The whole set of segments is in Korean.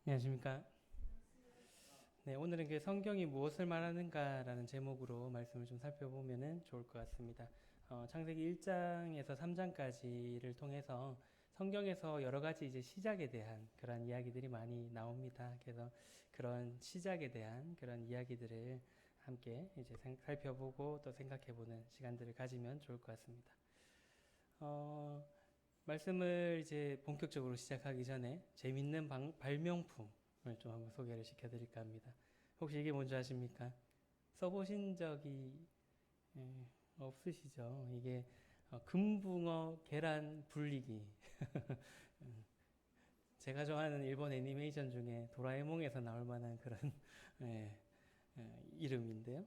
안녕하십니까. 네, 오늘은 그 성경이 무엇을 말하는가라는 제목으로 말씀을 좀 살펴보면 좋을 것 같습니다. 창세기 1장에서 3장까지를 통해서 성경에서 여러 가지 이제 시작에 대한 그런 이야기들이 많이 나옵니다. 그래서 그런 시작에 대한 그런 이야기들을 함께 이제 살펴보고 또 생각해보는 시간들을 가지면 좋을 것 같습니다. 어, 말씀을 이제 본격적으로 시작하기 전에 재밌는 발명품을 좀 한번 소개를 시켜드릴까 합니다. 혹시 이게 뭔지 아십니까? 써보신 적이 없으시죠? 이게 금붕어 계란 불리기. 제가 좋아하는 일본 애니메이션 중에 도라에몽에서 나올 만한 그런 예, 이름인데요.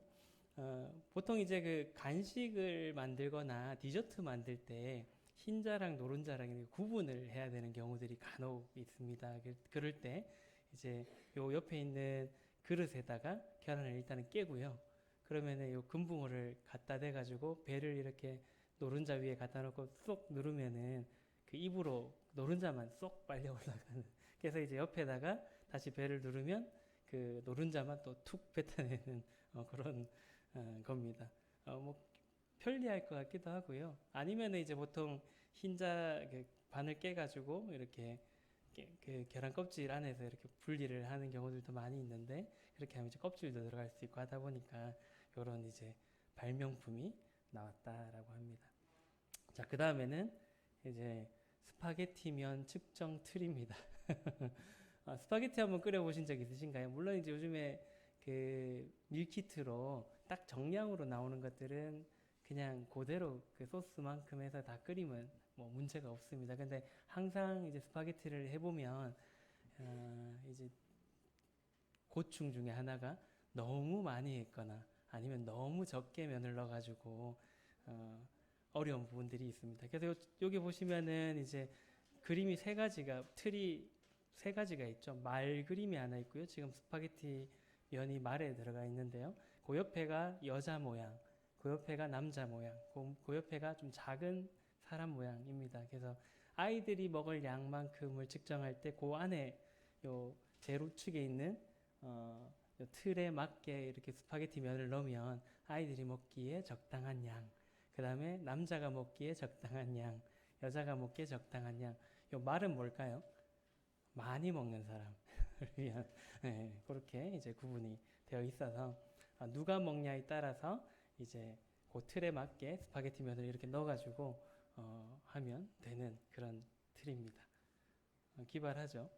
보통 이제 그 간식을 만들거나 디저트 만들 때 흰자랑 노른자랑 이렇게 구분을 해야 되는 경우들이 간혹 있습니다. 그럴 때 이제 요 옆에 있는 그릇에다가 계란을 일단은 깨고요. 그러면은 요 금붕어를 갖다 대가지고 배를 이렇게 노른자 위에 갖다 놓고 쏙 누르면은 그 입으로 노른자만 쏙 빨려 올라가는. 그래서 이제 옆에다가 다시 배를 누르면 그 노른자만 또 툭 뱉어내는 그런 겁니다. 뭐 편리할 것 같기도 하고요. 아니면 이제 보통 흰자 그 반을 깨가지고 이렇게 그 계란 껍질 안에서 이렇게 분리를 하는 경우들도 많이 있는데 그렇게 하면 이제 껍질도 들어갈 수 있고 하다 보니까 이런 이제 발명품이 나왔다라고 합니다. 자, 그 다음에는 이제 스파게티면 측정 틀입니다. 스파게티 한번 끓여보신 적 있으신가요? 물론 이제 요즘에 그 밀키트로 딱 정량으로 나오는 것들은 그냥 그대로 그 소스만큼 해서 다 끓이면 뭐 문제가 없습니다. 근데 항상 이제 스파게티를 해보면 이제 고충 중에 하나가 너무 많이 했거나 아니면 너무 적게 면을 넣어가지고 어, 어려운 부분들이 있습니다. 그래서 여기 보시면은 이제 그림이 세 가지가 틀이 세 가지가 있죠. 말 그림이 하나 있고요. 지금 스파게티 면이 말에 들어가 있는데요. 그 옆에가 여자 모양, 그 옆에가 남자 모양, 그 옆에가 좀 작은 사람 모양입니다. 그래서 아이들이 먹을 양만큼을 측정할 때 그 안에 요 제로축에 있는 요 틀에 맞게 이렇게 스파게티 면을 넣으면 아이들이 먹기에 적당한 양, 그 다음에 남자가 먹기에 적당한 양, 여자가 먹기에 적당한 양. 요 말은 뭘까요? 많이 먹는 사람을 위한 그렇게 이제 구분이 되어 있어서 누가 먹냐에 따라서 이제 그 틀에 맞게 스파게티 면을 이렇게 넣어가지고 하면 되는 그런 틀입니다. 기발하죠.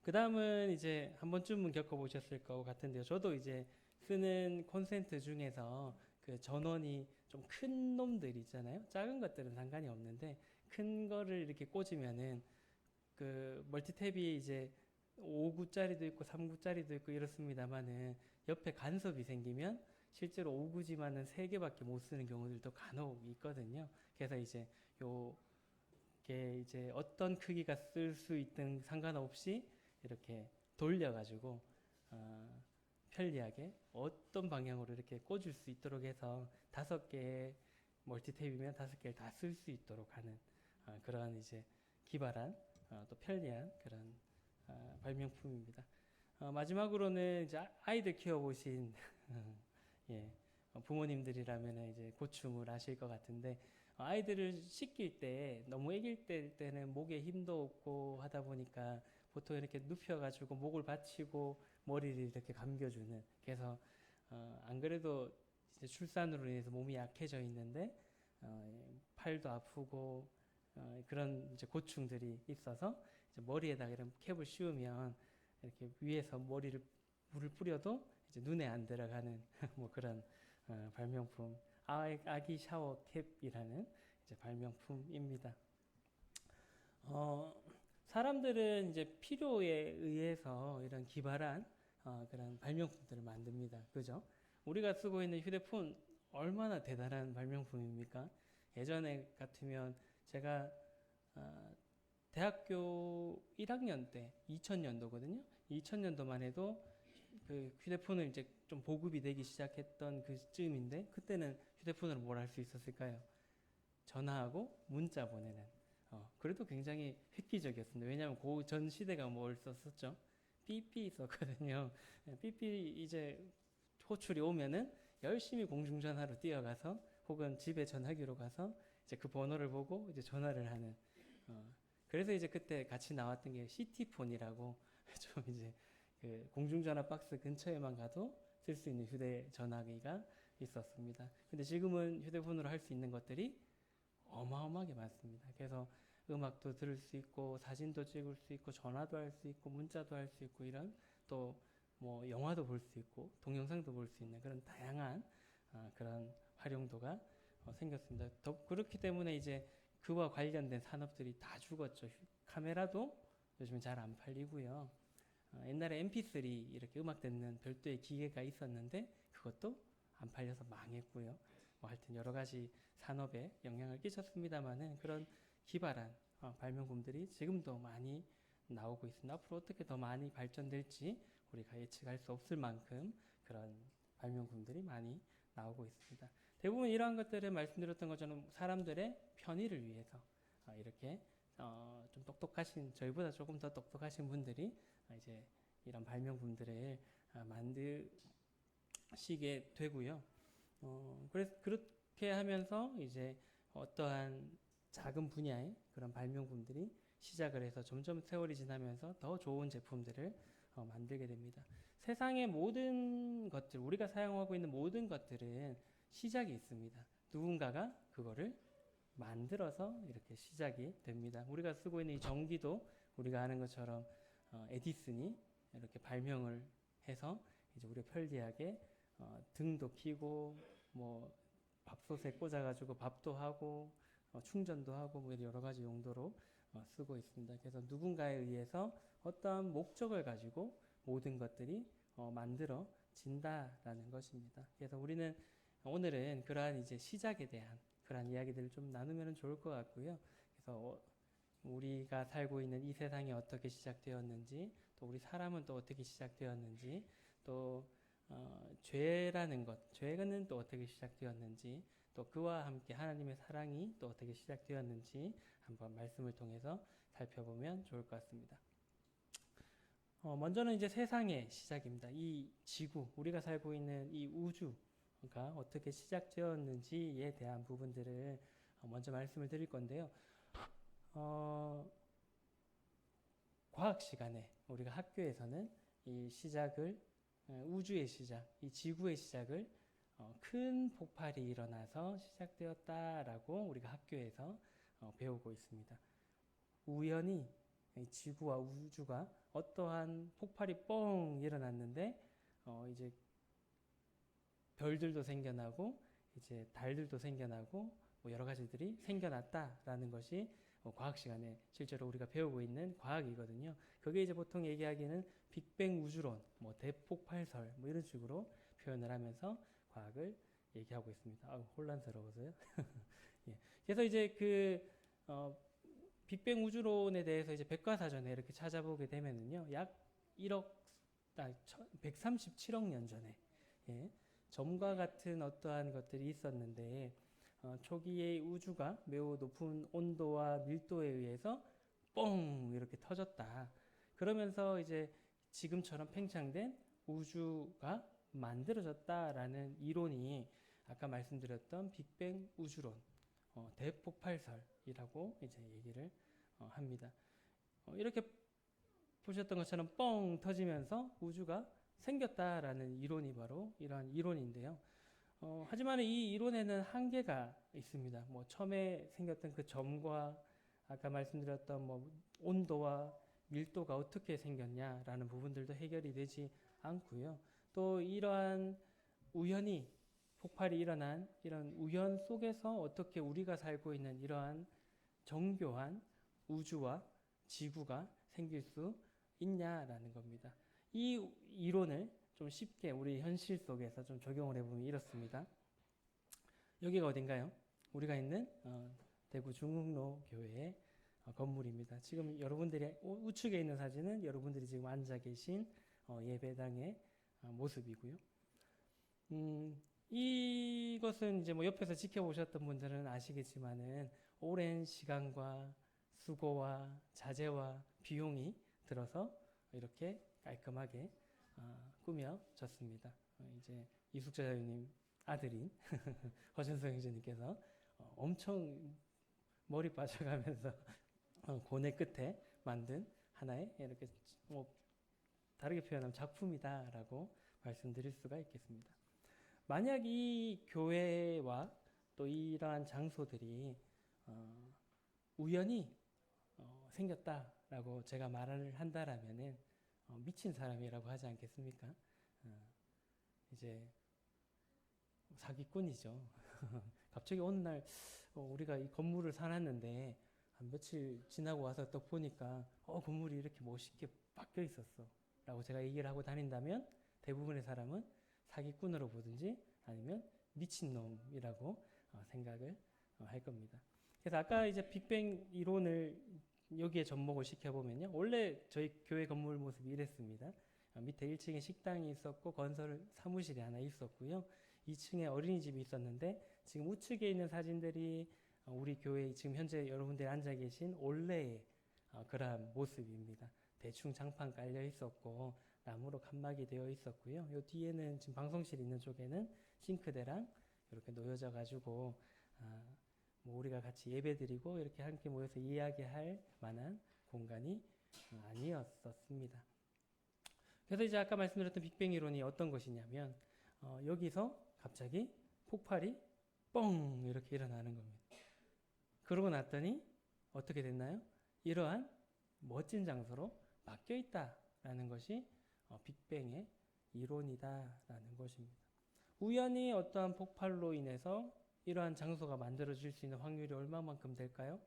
그 다음은 이제 한 번쯤은 겪어보셨을 것 같은데요. 저도 이제 쓰는 콘센트 중에서 그 전원이 좀 큰 놈들 있잖아요. 작은 것들은 상관이 없는데 큰 거를 이렇게 꽂으면은 그 멀티탭이 이제 5구짜리도 있고 3구짜리도 있고 이렇습니다만은 옆에 간섭이 생기면 실제로 5구지만은 3개밖에 못 쓰는 경우들도 간혹 있거든요. 그래서 이제 요게 이제 어떤 크기가 쓸 수 있든 상관없이 이렇게 돌려가지고 어, 편리하게 어떤 방향으로 이렇게 꽂을 수 있도록 해서 5개의 멀티탭이면 5개를 다 쓸 수 있도록 하는 그런 이제 기발한 또 편리한 그런 발명품입니다. 마지막으로는 이제 아이들 키워보신 예, 부모님들이라면 이제 고충을 아실 것 같은데 아이들을 씻길 때 너무 애길 때는 목에 힘도 없고 하다 보니까 보통 이렇게 눕혀가지고 목을 받치고 머리를 이렇게 감겨주는 그래서 안 그래도 이제 출산으로 인해서 몸이 약해져 있는데 팔도 아프고 그런 이제 고충들이 있어서 이제 머리에다가 이런 캡을 씌우면 이렇게 위에서 물을 뿌려도 이제 눈에 안 들어가는 뭐 그런 발명품 아기 샤워 캡이라는 이제 발명품입니다. 어, 사람들은 이제 필요에 의해서 이런 기발한 그런 발명품들을 만듭니다. 그죠? 우리가 쓰고 있는 휴대폰 얼마나 대단한 발명품입니까? 예전에 같으면 제가 어, 대학교 1학년 때 2000년도거든요. 2000년도만 해도 그 휴대폰을 이제 좀 보급이 되기 시작했던 그쯤인데 그때는 휴대폰으로 뭘 할 수 있었을까요? 전화하고 문자 보내는 그래도 굉장히 획기적이었습니다. 왜냐하면 그 전 시대가 뭘 썼었죠? 삐삐 썼거든요. 삐삐 이제 호출이 오면은 열심히 공중전화로 뛰어가서 혹은 집에 전화기로 가서 이제 그 번호를 보고 이제 전화를 하는. 그래서 이제 그때 같이 나왔던 게 시티폰이라고 좀 이제 그 공중전화 박스 근처에만 가도 쓸 수 있는 휴대전화기가 있었습니다. 근데 지금은 휴대폰으로 할 수 있는 것들이 어마어마하게 많습니다. 그래서 음악도 들을 수 있고 사진도 찍을 수 있고 전화도 할 수 있고 문자도 할 수 있고 이런 또 뭐 영화도 볼 수 있고 동영상도 볼 수 있는 그런 다양한 그런 활용도가 생겼습니다. 그렇기 때문에 이제 그와 관련된 산업들이 다 죽었죠. 카메라도 요즘 잘 안 팔리고요. 옛날에 MP3 이렇게 음악 듣는 별도의 기계가 있었는데 그것도 안 팔려서 망했고요. 뭐 하여튼 여러 가지 산업에 영향을 끼쳤습니다만은 그런 기발한 발명품들이 지금도 많이 나오고 있습니다. 앞으로 어떻게 더 많이 발전될지 우리가 예측할 수 없을 만큼 그런 발명품들이 많이 나오고 있습니다. 대부분 이러한 것들을 말씀드렸던 것처럼 사람들의 편의를 위해서 이렇게 좀 똑똑하신 저희보다 조금 더 똑똑하신 분들이 이제 이런 발명품들을 만드시게 되고요. 그래서 그렇게 하면서 이제 어떠한 작은 분야의 그런 발명품들이 시작을 해서 점점 세월이 지나면서 더 좋은 제품들을 만들게 됩니다. 세상의 모든 것들, 우리가 사용하고 있는 모든 것들은 시작이 있습니다. 누군가가 그거를 만들어서 이렇게 시작이 됩니다. 우리가 쓰고 있는 이 전기도 우리가 아는 것처럼 에디슨이 이렇게 발명을 해서 이제 우리 편리하게 등도 켜고 뭐 밥솥에 꽂아가지고 밥도 하고 충전도 하고 뭐 여러 가지 용도로 쓰고 있습니다. 그래서 누군가에 의해서 어떠한 목적을 가지고 모든 것들이 만들어진다라는 것입니다. 그래서 우리는 오늘은 그러한 이제 시작에 대한 그러한 이야기들을 좀 나누면 좋을 것 같고요. 그래서 우리가 살고 있는 이 세상이 어떻게 시작되었는지, 또 우리 사람은 또 어떻게 시작되었는지, 또 죄라는 것, 죄는 또 어떻게 시작되었는지, 또 그와 함께 하나님의 사랑이 또 어떻게 시작되었는지 한번 말씀을 통해서 살펴보면 좋을 것 같습니다. 먼저는 이제 세상의 시작입니다. 이 지구, 우리가 살고 있는 이 우주가 어떻게 시작되었는지에 대한 부분들을 먼저 말씀을 드릴 건데요. 과학 시간에 우리가 학교에서는 이 시작을 우주의 시작, 이 지구의 시작을 큰 폭발이 일어나서 시작되었다라고 우리가 학교에서 배우고 있습니다. 우연히 지구와 우주가 어떠한 폭발이 뻥 일어났는데 이제 별들도 생겨나고 이제 달들도 생겨나고 뭐 여러 가지들이 생겨났다라는 것이 과학 시간에 실제로 우리가 배우고 있는 과학이거든요. 그게 이제 보통 얘기하기는 빅뱅 우주론, 뭐 대폭발설 뭐 이런 식으로 표현을 하면서 과학을 얘기하고 있습니다. 혼란스러워서요. 예. 그래서 이제 빅뱅 우주론에 대해서 이제 백과사전에 이렇게 찾아보게 되면은요, 약 137억 년 전에 점과 같은 어떠한 것들이 있었는데 초기의 우주가 매우 높은 온도와 밀도에 의해서 뻥 이렇게 터졌다. 그러면서 이제 지금처럼 팽창된 우주가 만들어졌다라는 이론이 아까 말씀드렸던 빅뱅 우주론, 대폭발설이라고 이제 얘기를 합니다. 이렇게 보셨던 것처럼 뻥 터지면서 우주가 생겼다라는 이론이 바로 이러한 이론인데요. 하지만 이 이론에는 한계가 있습니다. 뭐 처음에 생겼던 그 점과 아까 말씀드렸던 뭐 온도와 밀도가 어떻게 생겼냐라는 부분들도 해결이 되지 않고요. 또 이러한 우연히 폭발이 일어난 이런 우연 속에서 어떻게 우리가 살고 있는 이러한 정교한 우주와 지구가 생길 수 있냐라는 겁니다. 이 이론을 좀 쉽게 우리 현실 속에서 좀 적용을 해보면 이렇습니다. 여기가 어딘가요? 우리가 있는 대구 중흥로 교회 건물입니다. 지금 여러분들이 우측에 있는 사진은 여러분들이 지금 앉아 계신 예배당의 모습이고요. 이것은 이제 뭐 옆에서 지켜보셨던 분들은 아시겠지만은 오랜 시간과 수고와 자재와 비용이 들어서 이렇게 깔끔하게 꾸며졌습니다. 이제 이숙자 자유님 아들인 허준성 형제님께서 엄청 머리 빠져가면서 고뇌 끝에 만든 하나의 이렇게 다르게 표현하면 작품이다라고 말씀드릴 수가 있겠습니다. 만약 이 교회와 또 이러한 장소들이 우연히 생겼다라고 제가 말을 한다라면은 미친 사람이라고 하지 않겠습니까? 이제 사기꾼이죠. 갑자기 어느 날 우리가 이 건물을 사놨는데 한 며칠 지나고 와서 또 보니까 건물이 이렇게 멋있게 바뀌어 있었어 라고 제가 얘기를 하고 다닌다면 대부분의 사람은 사기꾼으로 보든지 아니면 미친놈이라고 생각을 할 겁니다. 그래서 아까 이제 빅뱅 이론을 여기에 접목을 시켜보면요. 원래 저희 교회 건물 모습이 이랬습니다. 밑에 1층에 식당이 있었고 건설 사무실이 하나 있었고요. 2층에 어린이집이 있었는데 지금 우측에 있는 사진들이 우리 교회 지금 현재 여러분들이 앉아 계신 올레의 그러한 모습입니다. 대충 장판 깔려 있었고 나무로 칸막이 되어 있었고요. 요 뒤에는 지금 방송실 있는 쪽에는 싱크대랑 이렇게 놓여져 가지고 뭐 우리가 같이 예배드리고 이렇게 함께 모여서 이야기할 만한 공간이 아니었었습니다. 그래서 이제 아까 말씀드렸던 빅뱅 이론이 어떤 것이냐면 여기서 갑자기 폭발이 뻥 이렇게 일어나는 겁니다. 그러고 났더니 어떻게 됐나요? 이러한 멋진 장소로 바뀌어 있다라는 것이 빅뱅의 이론이다라는 것입니다. 우연히 어떠한 폭발로 인해서 이러한 장소가 만들어질 수 있는 확률이 얼마만큼 될까요?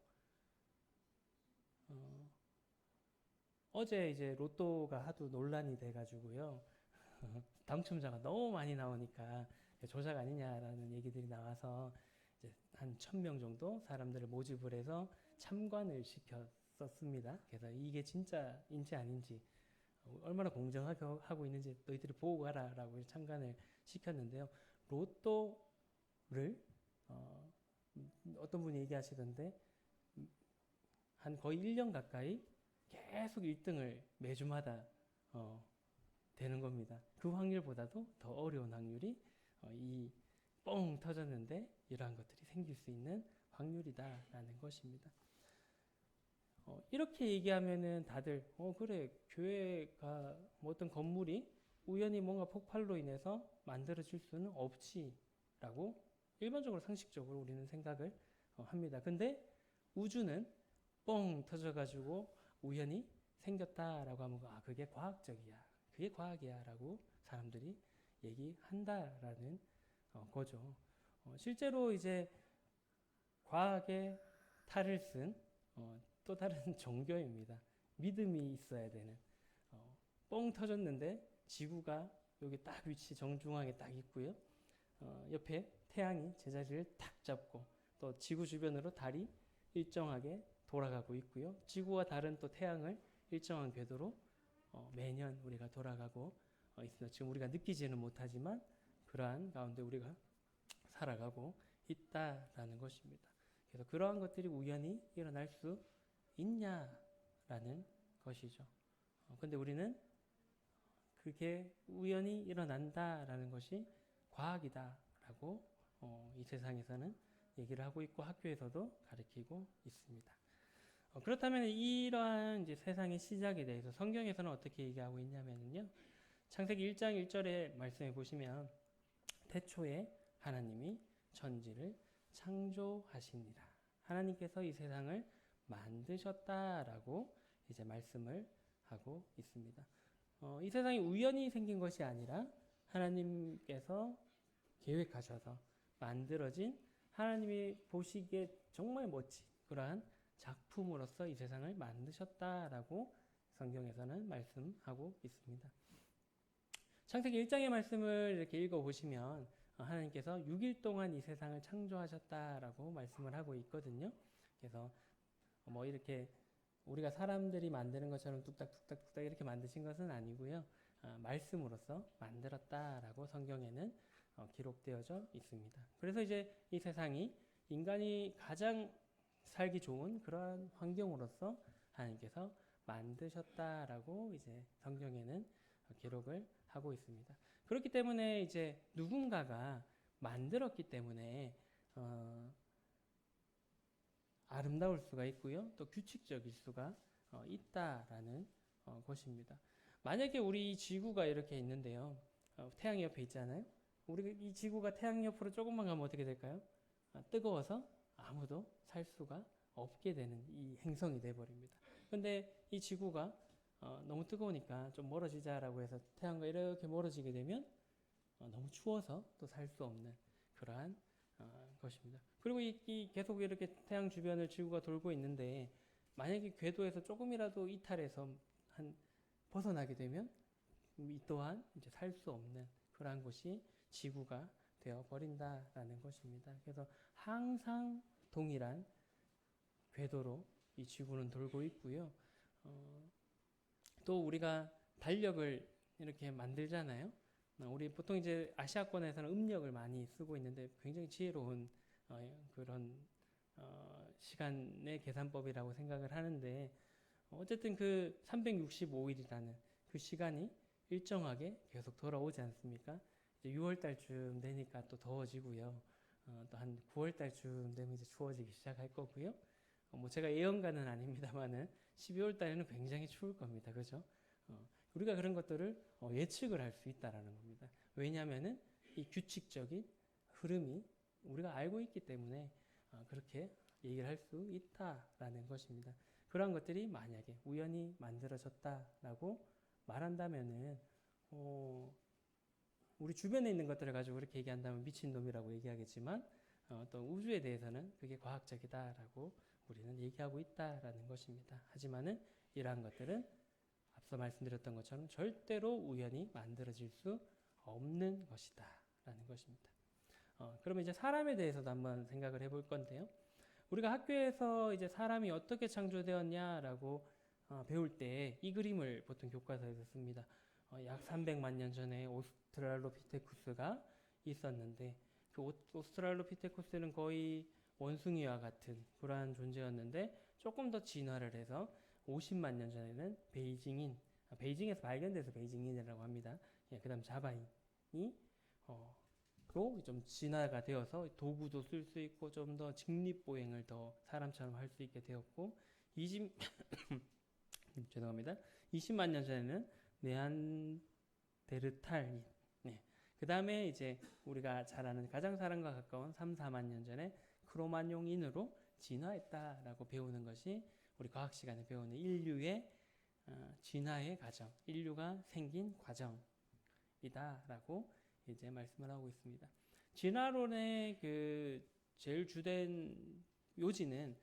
어제 이제 로또가 하도 논란이 돼가지고요. 당첨자가 너무 많이 나오니까 조작 아니냐라는 얘기들이 나와서 이제 한 1,000명 정도 사람들을 모집을 해서 참관을 시켰었습니다. 그래서 이게 진짜인지 아닌지 얼마나 공정하게 하고 있는지 너희들이 보고 가라라고 참관을 시켰는데요. 로또를 어떤 분이 얘기하시던데 한 거의 1년 가까이 계속 1등을 매주마다 되는 겁니다. 그 확률보다도 더 어려운 확률이 이 뻥 터졌는데 이러한 것들이 생길 수 있는 확률이다라는 것입니다. 이렇게 얘기하면은 다들 그래 교회가 뭐 어떤 건물이 우연히 뭔가 폭발로 인해서 만들어질 수는 없지라고 일반적으로 상식적으로 우리는 생각을 합니다. 근데 우주는 뻥 터져가지고 우연히 생겼다라고 하면 그게 과학적이야. 그게 과학이야 라고 사람들이 얘기한다라는 거죠. 실제로 이제 과학의 탈을 쓴 또 다른 종교입니다. 믿음이 있어야 되는 뻥 터졌는데 지구가 여기 딱 위치 정중앙에 딱 있고요. 옆에 태양이 제자리를 탁 잡고 또 지구 주변으로 달이 일정하게 돌아가고 있고요. 지구와 달은 또 태양을 일정한 궤도로 매년 우리가 돌아가고 있습니다. 지금 우리가 느끼지는 못하지만 그러한 가운데 우리가 살아가고 있다라는 것입니다. 그래서 그러한 것들이 우연히 일어날 수 있냐라는 것이죠. 근데 우리는 그게 우연히 일어난다라는 것이 과학이다라고 이 세상에서는 얘기를 하고 있고 학교에서도 가르치고 있습니다. 그렇다면 이러한 이제 세상의 시작에 대해서 성경에서는 어떻게 얘기하고 있냐면요. 창세기 1장 1절에 말씀해 보시면 태초에 하나님이 천지를 창조하시니라. 하나님께서 이 세상을 만드셨다라고 이제 말씀을 하고 있습니다. 이 세상이 우연히 생긴 것이 아니라 하나님께서 계획하셔서 만들어진 하나님이 보시기에 정말 멋진 그러한 작품으로서 이 세상을 만드셨다라고 성경에서는 말씀하고 있습니다. 창세기 1장의 말씀을 이렇게 읽어보시면 하나님께서 6일 동안 이 세상을 창조하셨다라고 말씀을 하고 있거든요. 그래서 뭐 이렇게 우리가 사람들이 만드는 것처럼 뚝딱뚝딱뚝딱 이렇게 만드신 것은 아니고요. 말씀으로서 만들었다라고 성경에는 기록되어져 있습니다. 그래서 이제 이 세상이 인간이 가장 살기 좋은 그러한 환경으로서 하나님께서 만드셨다라고 이제 성경에는 기록을 하고 있습니다. 그렇기 때문에 이제 누군가가 만들었기 때문에 아름다울 수가 있고요. 또 규칙적일 수가 있다라는 것입니다. 만약에 우리 이 지구가 이렇게 있는데요. 태양이 옆에 있잖아요. 우리 이 지구가 태양 옆으로 조금만 가면 어떻게 될까요? 뜨거워서 아무도 살 수가 없게 되는 이 행성이 돼버립니다. 근데 이 지구가 너무 뜨거우니까 좀 멀어지자라고 해서 태양과 이렇게 멀어지게 되면 너무 추워서 또 살 수 없는 그러한 것입니다. 그리고 이 계속 이렇게 태양 주변을 지구가 돌고 있는데 만약에 궤도에서 조금이라도 이탈해서 벗어나게 되면 이 또한 이제 살 수 없는 그러한 곳이 지구가 되어 버린다라는 것입니다. 그래서 항상 동일한 궤도로 이 지구는 돌고 있고요. 또 우리가 달력을 이렇게 만들잖아요. 우리 보통 이제 아시아권에서는 음력을 많이 쓰고 있는데 굉장히 지혜로운 그런 시간의 계산법이라고 생각을 하는데 어쨌든 그 365일이라는 그 시간이 일정하게 계속 돌아오지 않습니까? 이제 6월 달쯤 되니까 또 더워지고요. 또 한 9월 달쯤 되면 이제 추워지기 시작할 거고요. 뭐 제가 예언가는 아닙니다만은 12월 달에는 굉장히 추울 겁니다. 그죠? 우리가 그런 것들을 예측을 할 수 있다라는 겁니다. 왜냐하면은 이 규칙적인 흐름이 우리가 알고 있기 때문에 그렇게 얘기를 할 수 있다라는 것입니다. 그러한 것들이 만약에 우연히 만들어졌다라고 말한다면은 우리 주변에 있는 것들을 가지고 그렇게 얘기한다면 미친놈이라고 얘기하겠지만 또 우주에 대해서는 그게 과학적이다라고 우리는 얘기하고 있다라는 것입니다. 하지만은 이러한 것들은 앞서 말씀드렸던 것처럼 절대로 우연히 만들어질 수 없는 것이다라는 것입니다. 그러면 이제 사람에 대해서도 한번 생각을 해볼 건데요. 우리가 학교에서 이제 사람이 어떻게 창조되었냐라고 배울 때 이 그림을 보통 교과서에서 씁니다. 약 300만 년 전에 오스트랄로피테쿠스가 있었는데 그 오스트랄로피테쿠스는 거의 원숭이와 같은 그러한 존재였는데 조금 더 진화를 해서 50만 년 전에는 베이징에서 발견돼서 베이징인이라고 합니다. 그 다음 자바인이 좀 진화가 되어서 도구도 쓸 수 있고 좀 더 직립보행을 더 사람처럼 할 수 있게 되었고 20만 년 전에는 네안데르탈인 그 다음에 이제 우리가 잘 아는 가장 사람과 가까운 3, 4만 년 전에 크로마뇽인으로 진화했다라고 배우는 것이 우리 과학 시간에 배우는 인류의 진화의 과정, 인류가 생긴 과정이다라고 이제 말씀을 하고 있습니다. 진화론의 그 제일 주된 요지는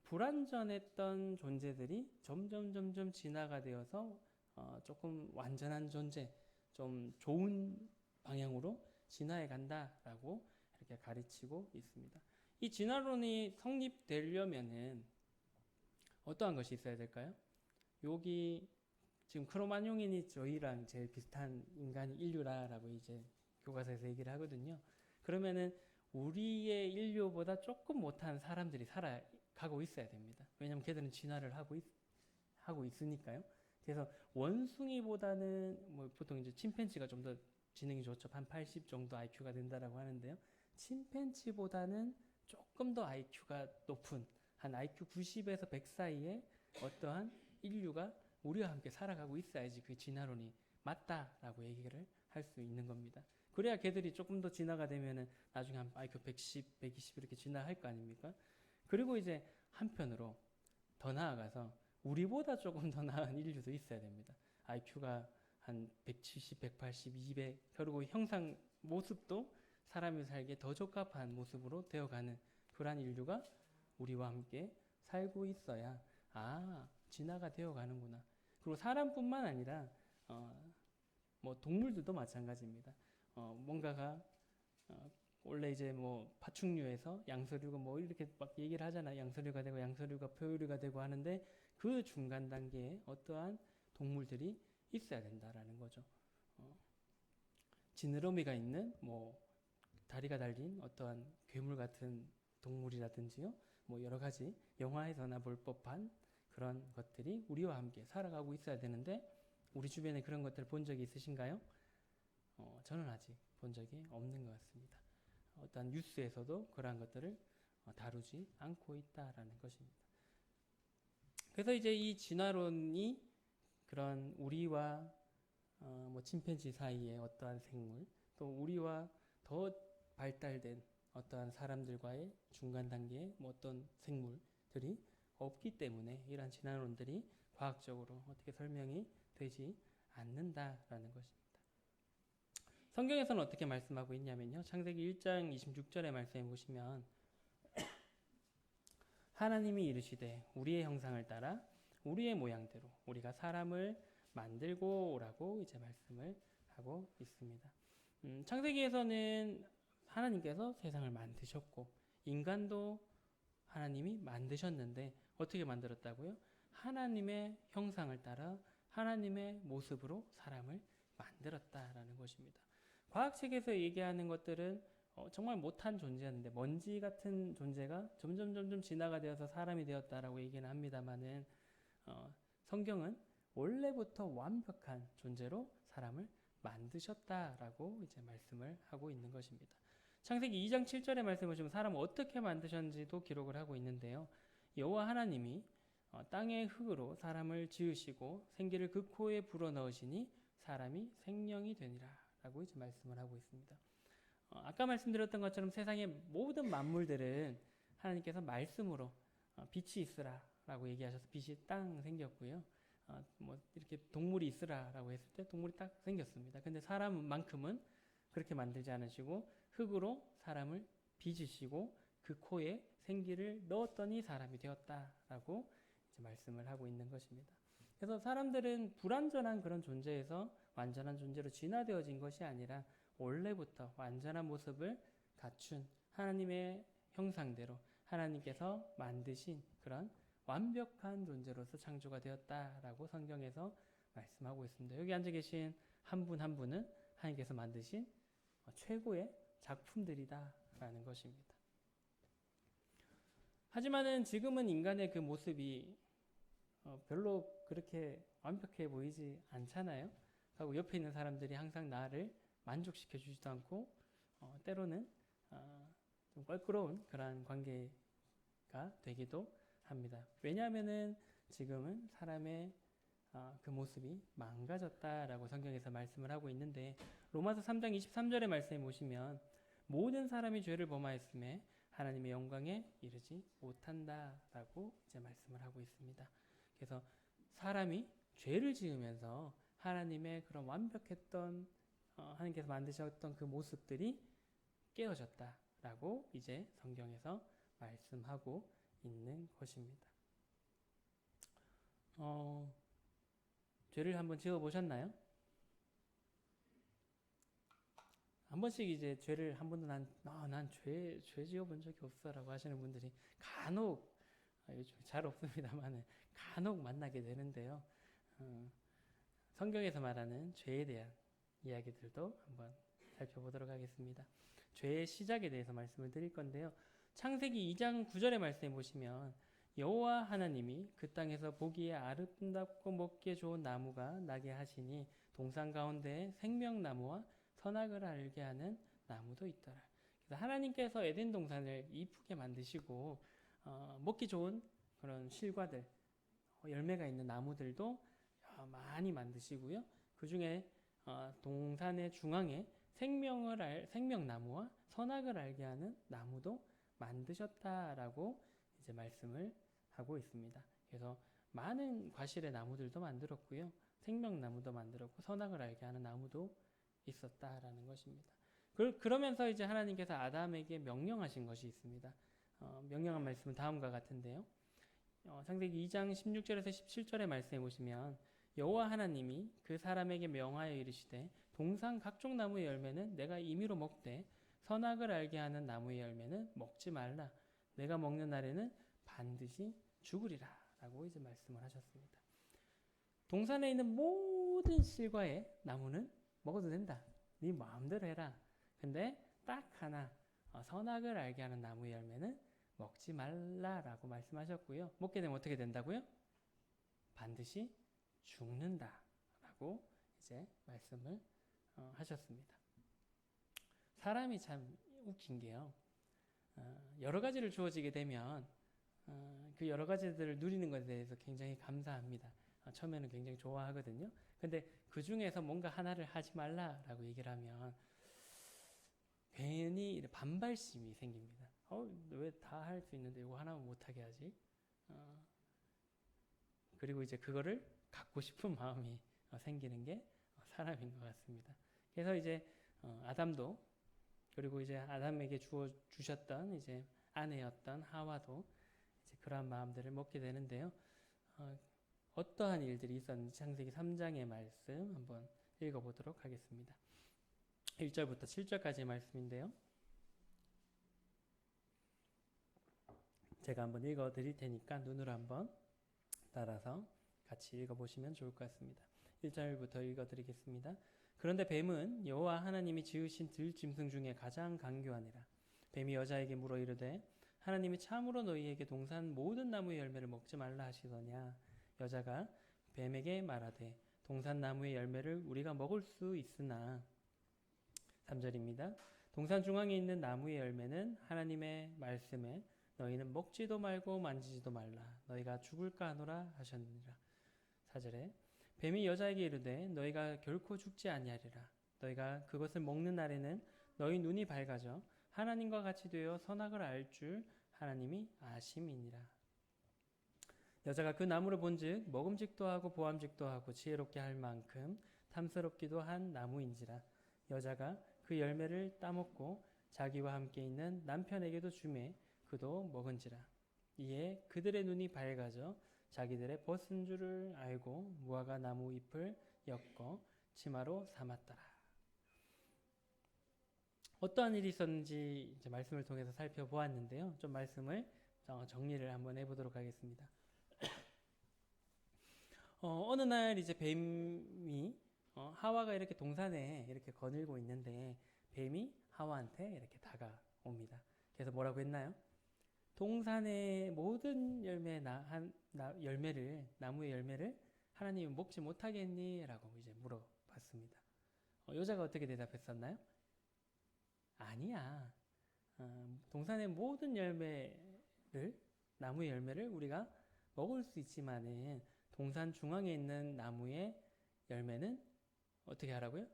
불완전했던 존재들이 점점 진화가 되어서 조금 완전한 존재, 좀 좋은 방향으로 진화해 간다라고 이렇게 가르치고 있습니다. 이 진화론이 성립되려면은 어떠한 것이 있어야 될까요? 여기 지금 크로마뇽인이 저희랑 제일 비슷한 인간이 인류라라고 이제 교과서에서 얘기를 하거든요. 그러면은 우리의 인류보다 조금 못한 사람들이 살아가고 있어야 됩니다. 왜냐하면 걔들은 진화를 하고 있으니까요. 그래서 원숭이보다는 뭐 보통 이제 침팬지가 좀 더 지능이 좋죠. 한 80 정도 IQ가 된다라고 하는데요. 침팬지보다는 조금 더 IQ가 높은 한 IQ 90에서 100 사이에 어떠한 인류가 우리와 함께 살아가고 있어야지 그게 진화론이 맞다라고 얘기를 할 수 있는 겁니다. 그래야 걔들이 조금 더 진화가 되면은 나중에 한 IQ 110, 120 이렇게 진화할 거 아닙니까? 그리고 이제 한편으로 더 나아가서 우리보다 조금 더 나은 인류도 있어야 됩니다. IQ가 한 170, 180, 200 그리고 형상 모습도 사람이 살기에 더 적합한 모습으로 되어가는 그러한 인류가 우리와 함께 살고 있어야 진화가 되어가는구나. 그리고 사람뿐만 아니라 뭐 동물들도 마찬가지입니다. 뭔가가 원래 이제 뭐 파충류에서 양서류가 뭐 이렇게 막 얘기를 하잖아요. 양서류가 되고 양서류가 포유류가 되고 하는데 그 중간 단계에 어떠한 동물들이 있어야 된다라는 거죠. 지느러미가 있는 뭐 다리가 달린 어떠한 괴물 같은 동물이라든지요. 뭐 여러 가지 영화에서나 볼 법한 그런 것들이 우리와 함께 살아가고 있어야 되는데 우리 주변에 그런 것들을 본 적이 있으신가요? 저는 아직 본 적이 없는 것 같습니다. 어떤 뉴스에서도 그러한 것들을 다루지 않고 있다라는 것입니다. 그래서 이제 이 진화론이 그런 우리와 뭐 침팬지 사이의 어떠한 생물, 또 우리와 더 발달된 어떠한 사람들과의 중간 단계의 뭐 어떤 생물들이 없기 때문에 이러한 진화론들이 과학적으로 어떻게 설명이 되지 않는다라는 것입니다. 성경에서는 어떻게 말씀하고 있냐면요. 창세기 1장 26절의 말씀에 보시면 하나님이 이르시되 우리의 형상을 따라 우리의 모양대로 우리가 사람을 만들고 오라고 이제 말씀을 하고 있습니다. 창세기에서는 하나님께서 세상을 만드셨고 인간도 하나님이 만드셨는데 어떻게 만들었다고요? 하나님의 형상을 따라 하나님의 모습으로 사람을 만들었다라는 것입니다. 과학책에서 얘기하는 것들은 정말 못한 존재였는데 먼지 같은 존재가 점점 진화가 되어서 사람이 되었다라고 얘기는 합니다만은 성경은 원래부터 완벽한 존재로 사람을 만드셨다라고 이제 말씀을 하고 있는 것입니다. 창세기 2장 7절의 말씀을 보시면 사람을 어떻게 만드셨는지도 기록을 하고 있는데요. 여호와 하나님이 땅의 흙으로 사람을 지으시고 생기를 그 코에 불어넣으시니 사람이 생명이 되니라 라고 이제 말씀을 하고 있습니다. 아까 말씀드렸던 것처럼 세상의 모든 만물들은 하나님께서 말씀으로 빛이 있으라 라고 얘기하셔서 빛이 땅 생겼고요. 뭐 이렇게 동물이 있으라 라고 했을 때 동물이 딱 생겼습니다. 근데 사람만큼은 그렇게 만들지 않으시고 흙으로 사람을 빚으시고 그 코에 생기를 넣었더니 사람이 되었다라고 이제 말씀을 하고 있는 것입니다. 그래서 사람들은 불완전한 그런 존재에서 완전한 존재로 진화되어진 것이 아니라 원래부터 완전한 모습을 갖춘 하나님의 형상대로 하나님께서 만드신 그런 완벽한 존재로서 창조가 되었다라고 성경에서 말씀하고 있습니다. 여기 앉아 계신 한 분 한 분은 하나님께서 만드신 최고의 작품들이다라는 것입니다. 하지만은 지금은 인간의 그 모습이 별로 그렇게 완벽해 보이지 않잖아요. 하고 옆에 있는 사람들이 항상 나를 만족시켜 주지도 않고 때로는 좀 껄끄러운 그러한 관계가 되기도 합니다. 왜냐하면은 지금은 사람의 그 모습이 망가졌다라고 성경에서 말씀을 하고 있는데 로마서 3장 23절의 말씀에 보시면 모든 사람이 죄를 범하였음에 하나님의 영광에 이르지 못한다라고 이제 말씀을 하고 있습니다. 그래서 사람이 죄를 지으면서 하나님의 그런 완벽했던 하나님께서 만드셨던 그 모습들이 깨어졌다라고 이제 성경에서 말씀하고 있는 것입니다. 죄를 한번 지어 보셨나요? 한 번씩 이제 죄를 한 번도 난 죄 지어 본 적이 없어라고 하시는 분들이 간혹 요즘 잘 없습니다만 간혹 만나게 되는데요. 성경에서 말하는 죄에 대한 이야기들도 한번 살펴보도록 하겠습니다. 죄의 시작에 대해서 말씀을 드릴 건데요. 창세기 2장 9절의 말씀에 보시면 여호와 하나님이 그 땅에서 보기에 아름답고 먹기에 좋은 나무가 나게 하시니 동산 가운데에 생명나무와 선악을 알게 하는 나무도 있더라. 그래서 하나님께서 에덴 동산을 이쁘게 만드시고 먹기 좋은 그런 실과들, 열매가 있는 나무들도 많이 만드시고요. 그 중에 동산의 중앙에 생명나무와 선악을 알게 하는 나무도 만드셨다라고 이제 말씀을 하고 있습니다. 그래서 많은 과실의 나무들도 만들었고요. 생명나무도 만들었고 선악을 알게 하는 나무도 있었다라는 것입니다. 그러면서 이제 하나님께서 아담에게 명령하신 것이 있습니다. 명령한 말씀은 다음과 같은데요. 창세기 2장 16절에서 17절의 말씀에 보시면 여호와 하나님이 그 사람에게 명하여 이르시되 동산 각종 나무의 열매는 내가 임의로 먹되 선악을 알게 하는 나무의 열매는 먹지 말라. 내가 먹는 날에는 반드시 죽으리라 라고 이제 말씀을 하셨습니다. 동산에 있는 모든 실과의 나무는 먹어도 된다. 네 마음대로 해라. 근데 딱 하나 선악을 알게 하는 나무의 열매는 먹지 말라라고 말씀하셨고요. 먹게 되면 어떻게 된다고요? 반드시 죽는다라고 이제 말씀을 하셨습니다. 사람이 참 웃긴 게요. 여러 가지를 주어지게 되면 그 여러 가지들을 누리는 것에 대해서 굉장히 감사합니다. 처음에는 굉장히 좋아하거든요. 근데 그 중에서 뭔가 하나를 하지 말라라고 얘기를 하면 괜히 반발심이 생깁니다. 왜 다 할 수 있는데 이거 하나만 못하게 하지? 그리고 이제 그거를 갖고 싶은 마음이 생기는 게 사람인 것 같습니다. 그래서 이제 아담도 그리고 이제 아담에게 주셨던 이제 아내였던 하와도 이제 그러한 마음들을 먹게 되는데요. 어떠한 일들이 있었는지 창세기 3장의 말씀 한번 읽어보도록 하겠습니다. 1절부터 7절까지의 말씀인데요. 제가 한번 읽어드릴 테니까 눈으로 한번 따라서 같이 읽어보시면 좋을 것 같습니다. 1절부터 읽어드리겠습니다. 그런데 뱀은 여호와 하나님이 지으신 들짐승 중에 가장 간교하니라. 뱀이 여자에게 물어 이르되 하나님이 참으로 너희에게 동산 모든 나무의 열매를 먹지 말라 하시더냐. 여자가 뱀에게 말하되 동산 나무의 열매를 우리가 먹을 수 있으나 3절입니다. 동산 중앙에 있는 나무의 열매는 하나님의 말씀에 너희는 먹지도 말고 만지지도 말라 너희가 죽을까 하노라 하셨느니라. 4절에 뱀이 여자에게 이르되 너희가 결코 죽지 아니하리라. 너희가 그것을 먹는 날에는 너희 눈이 밝아져 하나님과 같이 되어 선악을 알 줄 하나님이 아심이니라. 여자가 그 나무를 본즉 먹음직도 하고 보암직도 하고 지혜롭게 할 만큼 탐스럽기도 한 나무인지라. 여자가 그 열매를 따먹고 자기와 함께 있는 남편에게도 주매 그도 먹은지라. 이에 그들의 눈이 밝아져 자기들의 벗은 줄을 알고 무화과 나무 잎을 엮어 치마로 삼았더라. 어떠한 일이 있었는지 이제 말씀을 통해서 살펴보았는데요. 좀 말씀을 정리를 한번 해보도록 하겠습니다. 어느 날 이제 뱀이 하와가 이렇게 동산에 이렇게 거닐고 있는데 뱀이 하와한테 이렇게 다가옵니다. 그래서 뭐라고 했나요? 동산의 모든 나무의 열매를 하나님이 먹지 못하겠니? 라고 이제 물어봤습니다. 여자가 어떻게 대답했었나요? 아니야. 동산의 모든 나무의 열매를 우리가 먹을 수 있지만은 동산 중앙에 있는 나무의 열매는 어떻게 하라고요?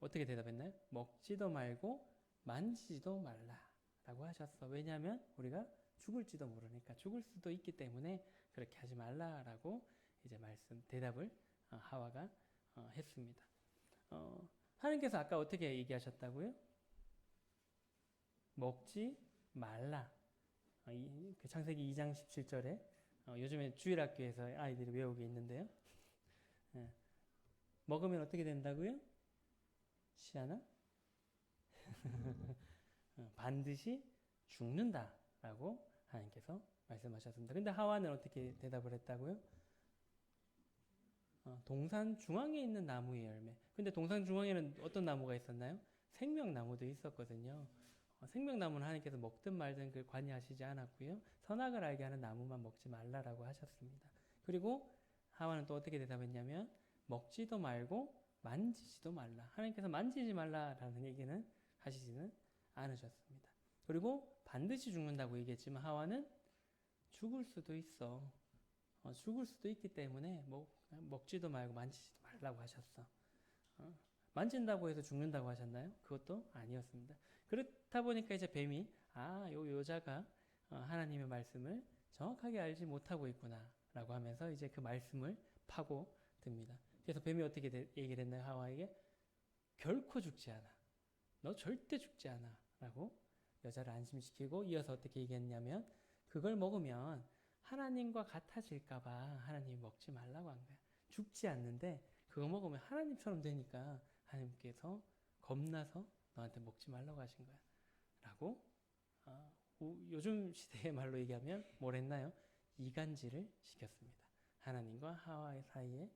어떻게 대답했나요? 먹지도 말고 만지지도 말라라고 하셨어. 왜냐하면 우리가 죽을지도 모르니까 죽을 수도 있기 때문에 그렇게 하지 말라라고 이제 대답을 하와가 했습니다. 하나님께서 아까 어떻게 얘기하셨다고요? 먹지 말라. 그 창세기 2장 17절에 요즘에 주일학교에서 아이들이 외우고 있는데요. 먹으면 어떻게 된다고요? 시아나? 반드시 죽는다라고 하나님께서 말씀하셨습니다. 근데 하와는 어떻게 대답을 했다고요? 동산 중앙에 있는 나무의 열매. 근데 동산 중앙에는 어떤 나무가 있었나요? 생명나무도 있었거든요. 생명나무는 하나님께서 먹든 말든 그 관여하시지 않았고요. 선악을 알게 하는 나무만 먹지 말라라고 하셨습니다. 그리고 하와는 또 어떻게 대답했냐면 먹지도 말고 만지지도 말라. 하나님께서 만지지 말라라는 얘기는 하시지는 않으셨습니다. 그리고 반드시 죽는다고 얘기했지만 하와는 죽을 수도 있어. 죽을 수도 있기 때문에 먹지도 말고 만지지도 말라고 하셨어. 만진다고 해서 죽는다고 하셨나요? 그것도 아니었습니다. 그렇다 보니까 이제 뱀이 요 여자가 하나님의 말씀을 정확하게 알지 못하고 있구나라고 하면서 이제 그 말씀을 파고듭니다. 그래서 뱀이 어떻게 얘기를 했나요? 하와에게 결코 죽지 않아. 너 절대 죽지 않아. 라고 여자를 안심시키고 이어서 어떻게 얘기했냐면 그걸 먹으면 하나님과 같아질까봐 하나님이 먹지 말라고 한 거야. 죽지 않는데 그거 먹으면 하나님처럼 되니까 하나님께서 겁나서 너한테 먹지 말라고 하신 거야. 라고 요즘 시대의 말로 얘기하면 뭘 했나요? 이간질을 시켰습니다. 하나님과 하와의 사이에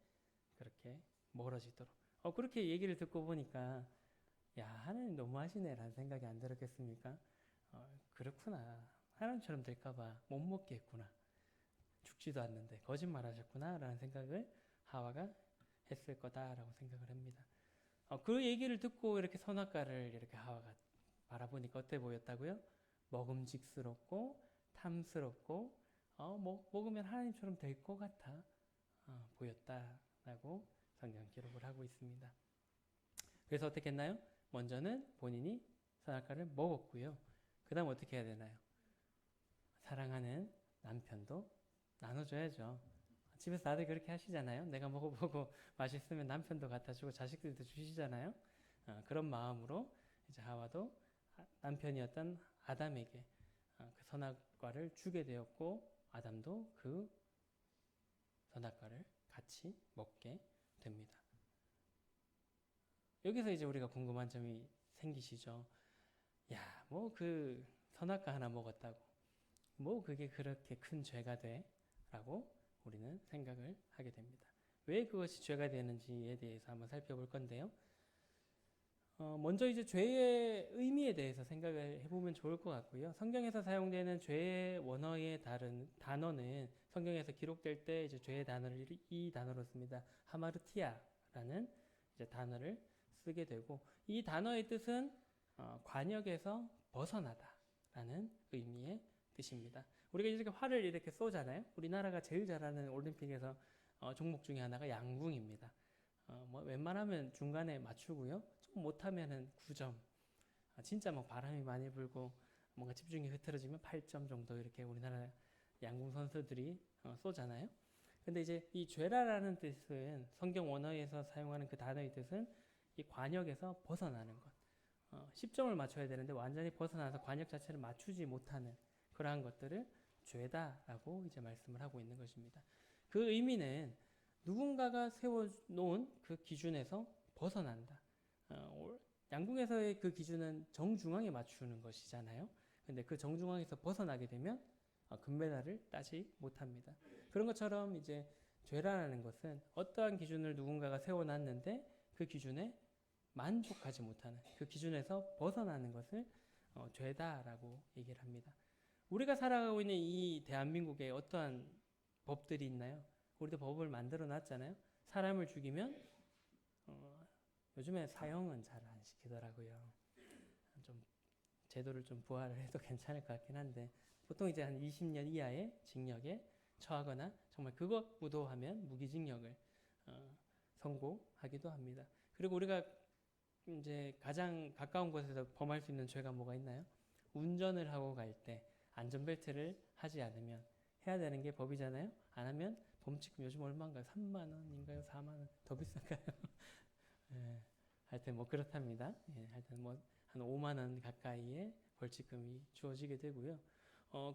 그렇게 멀어지도록. 그렇게 얘기를 듣고 보니까 야 하나님 너무하시네 라는 생각이 안 들었겠습니까? 그렇구나. 하나님처럼 될까봐 못 먹게 했구나. 죽지도 않는데 거짓말하셨구나 라는 생각을 하와가 했을 거다라고 생각을 합니다. 그 얘기를 듣고 이렇게 선악과를 이렇게 하와가 바라보니까 어때 보였다고요? 먹음직스럽고 탐스럽고 먹으면 하나님처럼 될 것 같아 보였다라고 성경 기록을 하고 있습니다. 그래서 어떻게 했나요? 먼저는 본인이 선악과를 먹었고요. 그 다음 어떻게 해야 되나요? 사랑하는 남편도 나눠줘야죠. 집에서 다들 그렇게 하시잖아요. 내가 먹어보고 맛있으면 남편도 갖다 주고 자식들도 주시잖아요. 그런 마음으로 이제 하와도 남편이었던 아담에게 그 선악과를 주게 되었고 아담도 그 선악과를 같이 먹게 됩니다. 여기서 이제 우리가 궁금한 점이 생기시죠. 야, 뭐 그 선악과 하나 먹었다고 뭐 그게 그렇게 큰 죄가 돼? 라고 우리는 생각을 하게 됩니다. 왜 그것이 죄가 되는지에 대해서 한번 살펴볼 건데요. 먼저 이제 죄의 의미에 대해서 생각을 해보면 좋을 것 같고요. 성경에서 사용되는 죄의 원어의 다른 단어는 성경에서 기록될 때 이제 죄의 단어를 이 단어로 씁니다. 하마르티아라는 이제 단어를 쓰게 되고 이 단어의 뜻은 관역에서 벗어나다라는 의미의 뜻입니다. 우리가 이렇게 활을 이렇게 쏘잖아요. 우리나라가 제일 잘하는 올림픽에서 종목 중에 하나가 양궁입니다. 뭐 웬만하면 중간에 맞추고요. 좀 못하면은 9점. 진짜 막 바람이 많이 불고 뭔가 집중이 흐트러지면 8점 정도 이렇게 우리나라 양궁 선수들이 쏘잖아요. 근데 이제 이 죄라라는 뜻은 성경 원어에서 사용하는 그 단어의 뜻은 이 관역에서 벗어나는 것. 10점을 맞춰야 되는데 완전히 벗어나서 관역 자체를 맞추지 못하는 그러한 것들을 죄다라고 이제 말씀을 하고 있는 것입니다. 그 의미는 누군가가 세워놓은 그 기준에서 벗어난다. 양궁에서의 그 기준은 정중앙에 맞추는 것이잖아요. 근데 그 정중앙에서 벗어나게 되면 금메달을 따지 못합니다. 그런 것처럼 이제 죄라는 것은 어떠한 기준을 누군가가 세워놨는데 그 기준에 만족하지 못하는 그 기준에서 벗어나는 것을 죄다라고 얘기를 합니다. 우리가 살아가고 있는 이 대한민국에 어떠한 법들이 있나요? 우리도 법을 만들어 놨잖아요. 사람을 죽이면 요즘에 사형은 잘 안 시키더라고요. 좀 제도를 좀 부활을 해도 괜찮을 것 같긴 한데 보통 이제 한 20년 이하의 징역에 처하거나 정말 그것 무도하면 무기징역을 선고하기도 합니다. 그리고 우리가 이제 가장 가까운 곳에서 범할 수 있는 죄가 뭐가 있나요? 운전을 하고 갈 때 안전벨트를 하지 않으면 해야 되는 게 법이잖아요. 안 하면 범칙금 요즘 얼마인가요? 3만 원인가요? 4만 원? 더 비싼가요? 예, 하여튼 뭐 그렇답니다. 예, 하여튼 뭐 한 5만 원 가까이의 벌칙금이 주어지게 되고요.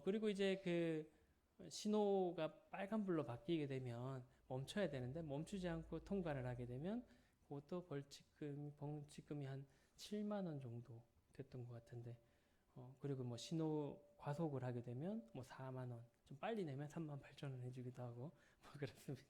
그리고 이제 그 신호가 빨간불로 바뀌게 되면 멈춰야 되는데 멈추지 않고 통과를 하게 되면 그것도 벌칙금이 한 7만 원 정도 됐던 것 같은데 그리고 뭐 신호 과속을 하게 되면 뭐 4만 원, 좀 빨리 내면 3만 8천 원 해주기도 하고 뭐 그렇습니다.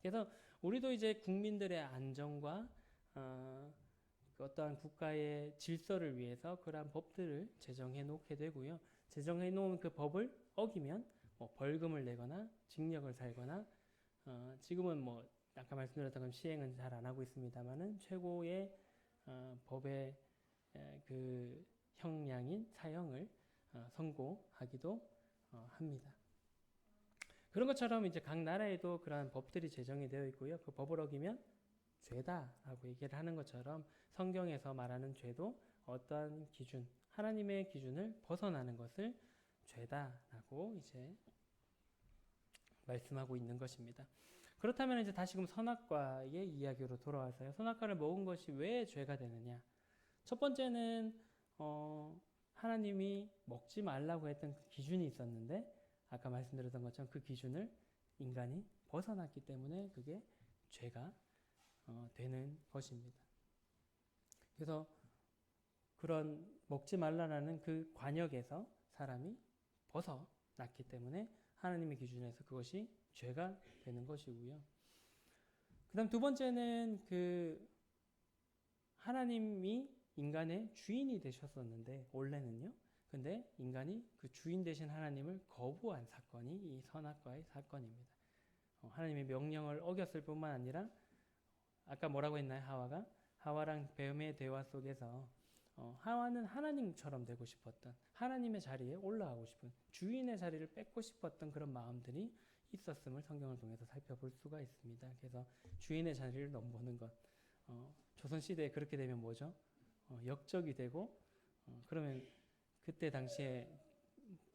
그래서 우리도 이제 국민들의 안전과 그 어떠한 국가의 질서를 위해서 그러한 법들을 제정해 놓게 되고요. 제정해 놓은 그 법을 어기면 뭐 벌금을 내거나 징역을 살거나 지금은 뭐 아까 말씀드렸던 건 시행은 잘 안 하고 있습니다만은 최고의 법의 그 형량인 사형을 선고하기도 합니다. 그런 것처럼 이제 각 나라에도 그러한 법들이 제정이 되어 있고요. 그 법을 어기면 죄다라고 얘기를 하는 것처럼 성경에서 말하는 죄도 어떠한 기준, 하나님의 기준을 벗어나는 것을 죄다라고 이제 말씀하고 있는 것입니다. 그렇다면 이제 다시금 선악과의 이야기로 돌아와서요. 선악과를 먹은 것이 왜 죄가 되느냐? 첫 번째는 하나님이 먹지 말라고 했던 그 기준이 있었는데 아까 말씀드렸던 것처럼 그 기준을 인간이 벗어났기 때문에 그게 죄가 되는 것입니다. 그래서 그런 먹지 말라라는 그 관역에서 사람이 벗어났기 때문에 하나님의 기준에서 그것이 죄가 되는 것이고요. 그 다음 두 번째는 그 하나님이 인간의 주인이 되셨었는데 원래는요. 근데 인간이 그 주인 되신 하나님을 거부한 사건이 이 선악과의 사건입니다. 하나님의 명령을 어겼을 뿐만 아니라 아까 뭐라고 했나요? 하와랑 뱀의 대화 속에서 하와는 하나님처럼 되고 싶었던, 하나님의 자리에 올라가고 싶은, 주인의 자리를 뺏고 싶었던 그런 마음들이 있었음을 성경을 통해서 살펴볼 수가 있습니다. 그래서 주인의 자리를 넘보는 것, 조선시대에 그렇게 되면 뭐죠? 역적이 되고, 그러면 그때 당시에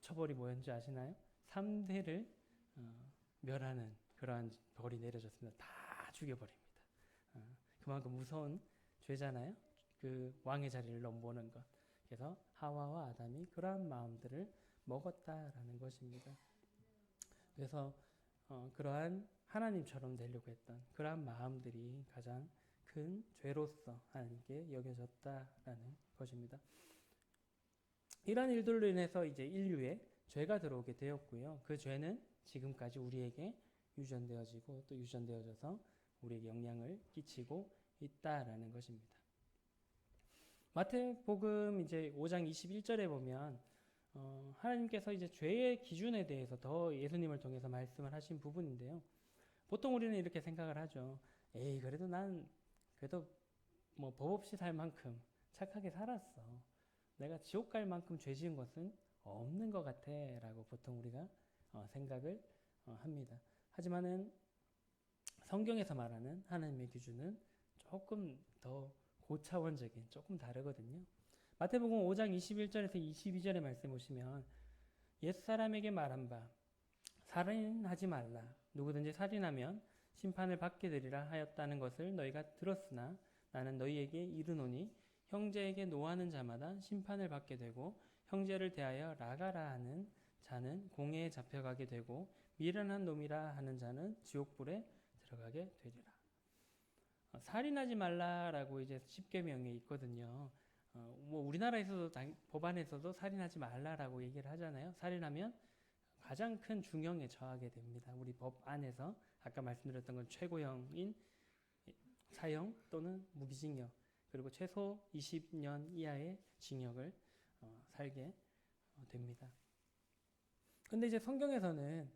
처벌이 뭐였는지 아시나요? 3대를 멸하는 그러한 벌이 내려졌습니다. 다 죽여버립니다. 그만큼 무서운 죄잖아요. 그 왕의 자리를 넘보는 것. 그래서 하와와 아담이 그러한 마음들을 먹었다라는 것입니다. 그래서 그러한 하나님처럼 되려고 했던 그러한 마음들이 가장 큰 죄로서 하나님께 여겨졌다라는 것입니다. 이러한 일들로 인해서 이제 인류에 죄가 들어오게 되었고요. 그 죄는 지금까지 우리에게 유전되어지고 또 유전되어져서 우리에게 영향을 끼치고 있다라는 것입니다. 마태복음 이제 5장 21절에 보면 하나님께서 이제 죄의 기준에 대해서 더 예수님을 통해서 말씀을 하신 부분인데요. 보통 우리는 이렇게 생각을 하죠. 에이, 그래도 난 그래도 뭐 법 없이 살 만큼 착하게 살았어. 내가 지옥 갈 만큼 죄 지은 것은 없는 것 같아 라고 보통 우리가 생각을 합니다. 하지만은 성경에서 말하는 하나님의 기준은 조금 더 고차원적인, 조금 다르거든요. 마태복음 5장 21절에서 22절의 말씀 보시면 옛사람에게 말한 바 살인하지 말라. 누구든지 살인하면 심판을 받게 되리라 하였다는 것을 너희가 들었으나 나는 너희에게 이르노니 형제에게 노하는 자마다 심판을 받게 되고 형제를 대하여 라가라 하는 자는 공회에 잡혀가게 되고 미련한 놈이라 하는 자는 지옥불에 들어가게 되리라. 살인하지 말라라고 이제 십계명에 있거든요. 뭐 우리나라에서도 법안에서도 살인하지 말라라고 얘기를 하잖아요. 살인하면 가장 큰 중형에 처하게 됩니다. 우리 법 안에서 아까 말씀드렸던 건 최고형인 사형 또는 무기징역, 그리고 최소 20년 이하의 징역을 살게 됩니다. 근데 이제 성경에서는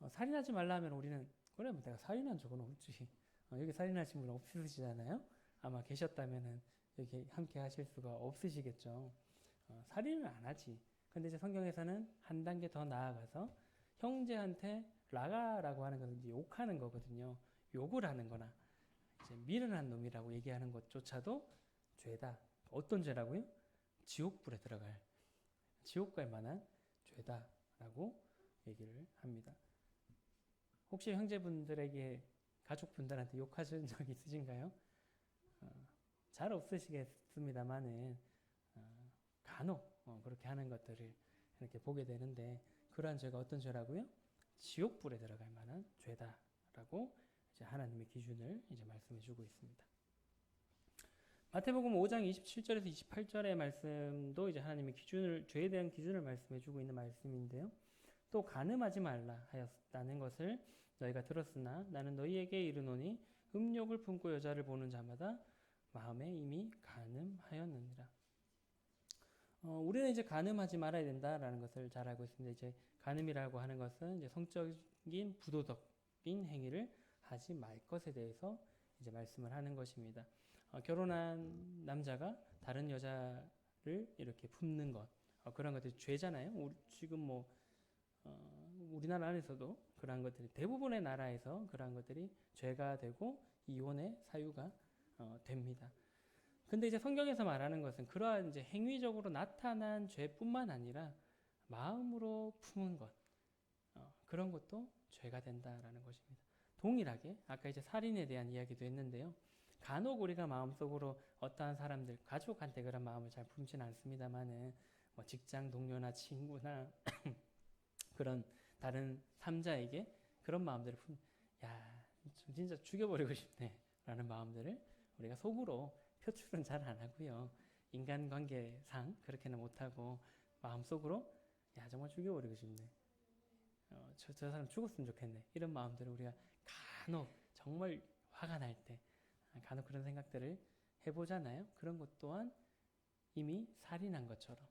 살인하지 말라 하면 우리는 그래 뭐 내가 살인한 적은 없지. 여기 살인하신 분 없으시잖아요. 아마 계셨다면은 여기 함께 하실 수가 없으시겠죠. 살인은 안 하지. 근데 이제 성경에서는 한 단계 더 나아가서 형제한테 라가라고 하는 것은 이제 욕하는 거거든요. 욕을 하는 거나 이제 미련한 놈이라고 얘기하는 것조차도 죄다. 어떤 죄라고요? 지옥불에 들어갈, 지옥 갈 만한 죄다라고 얘기를 합니다. 혹시 형제분들에게 가족분들한테 욕하신 적 있으신가요? 잘 없으시겠습니다만은 간혹 그렇게 하는 것들을 이렇게 보게 되는데 그러한 죄가 어떤 죄라고요? 지옥불에 들어갈 만한 죄다라고 이제 하나님의 기준을 이제 말씀해주고 있습니다. 마태복음 5장 27절에서 28절의 말씀도 이제 하나님의 기준을, 죄에 대한 기준을 말씀해주고 있는 말씀인데요. 또 간음하지 말라 하였다는 것을 너희가 들었으나 나는 너희에게 이르노니 음욕을 품고 여자를 보는 자마다 마음에 이미 간음하였느니라. 우리는 이제 간음하지 말아야 된다라는 것을 잘 알고 있습니다. 이제 간음이라고 하는 것은 이제 성적인 부도덕인 행위를 하지 말 것에 대해서 이제 말씀을 하는 것입니다. 결혼한 남자가 다른 여자를 이렇게 품는 것, 그런 것들이 죄잖아요. 지금 뭐 우리나라 안에서도 그러한 것들이 대부분의 나라에서 그러한 것들이 죄가 되고 이혼의 사유가 됩니다. 근데 이제 성경에서 말하는 것은 그러한 이제 행위적으로 나타난 죄뿐만 아니라 마음으로 품은 것, 그런 것도 죄가 된다라는 것입니다. 동일하게 아까 이제 살인에 대한 이야기도 했는데요. 간혹 우리가 마음속으로 어떠한 사람들, 가족한테 그런 마음을 잘 품진 않습니다만은 뭐 직장 동료나 친구나 그런 다른 삼자에게 그런 마음들을 야, 진짜 죽여버리고 싶네 라는 마음들을 우리가 속으로 표출은 잘 안 하고요. 인간관계상 그렇게는 못하고 마음속으로 야, 정말 죽여버리고 싶네. 저 사람 죽었으면 좋겠네. 이런 마음들을 우리가 간혹 정말 화가 날 때 간혹 그런 생각들을 해보잖아요. 그런 것 또한 이미 살인한 것처럼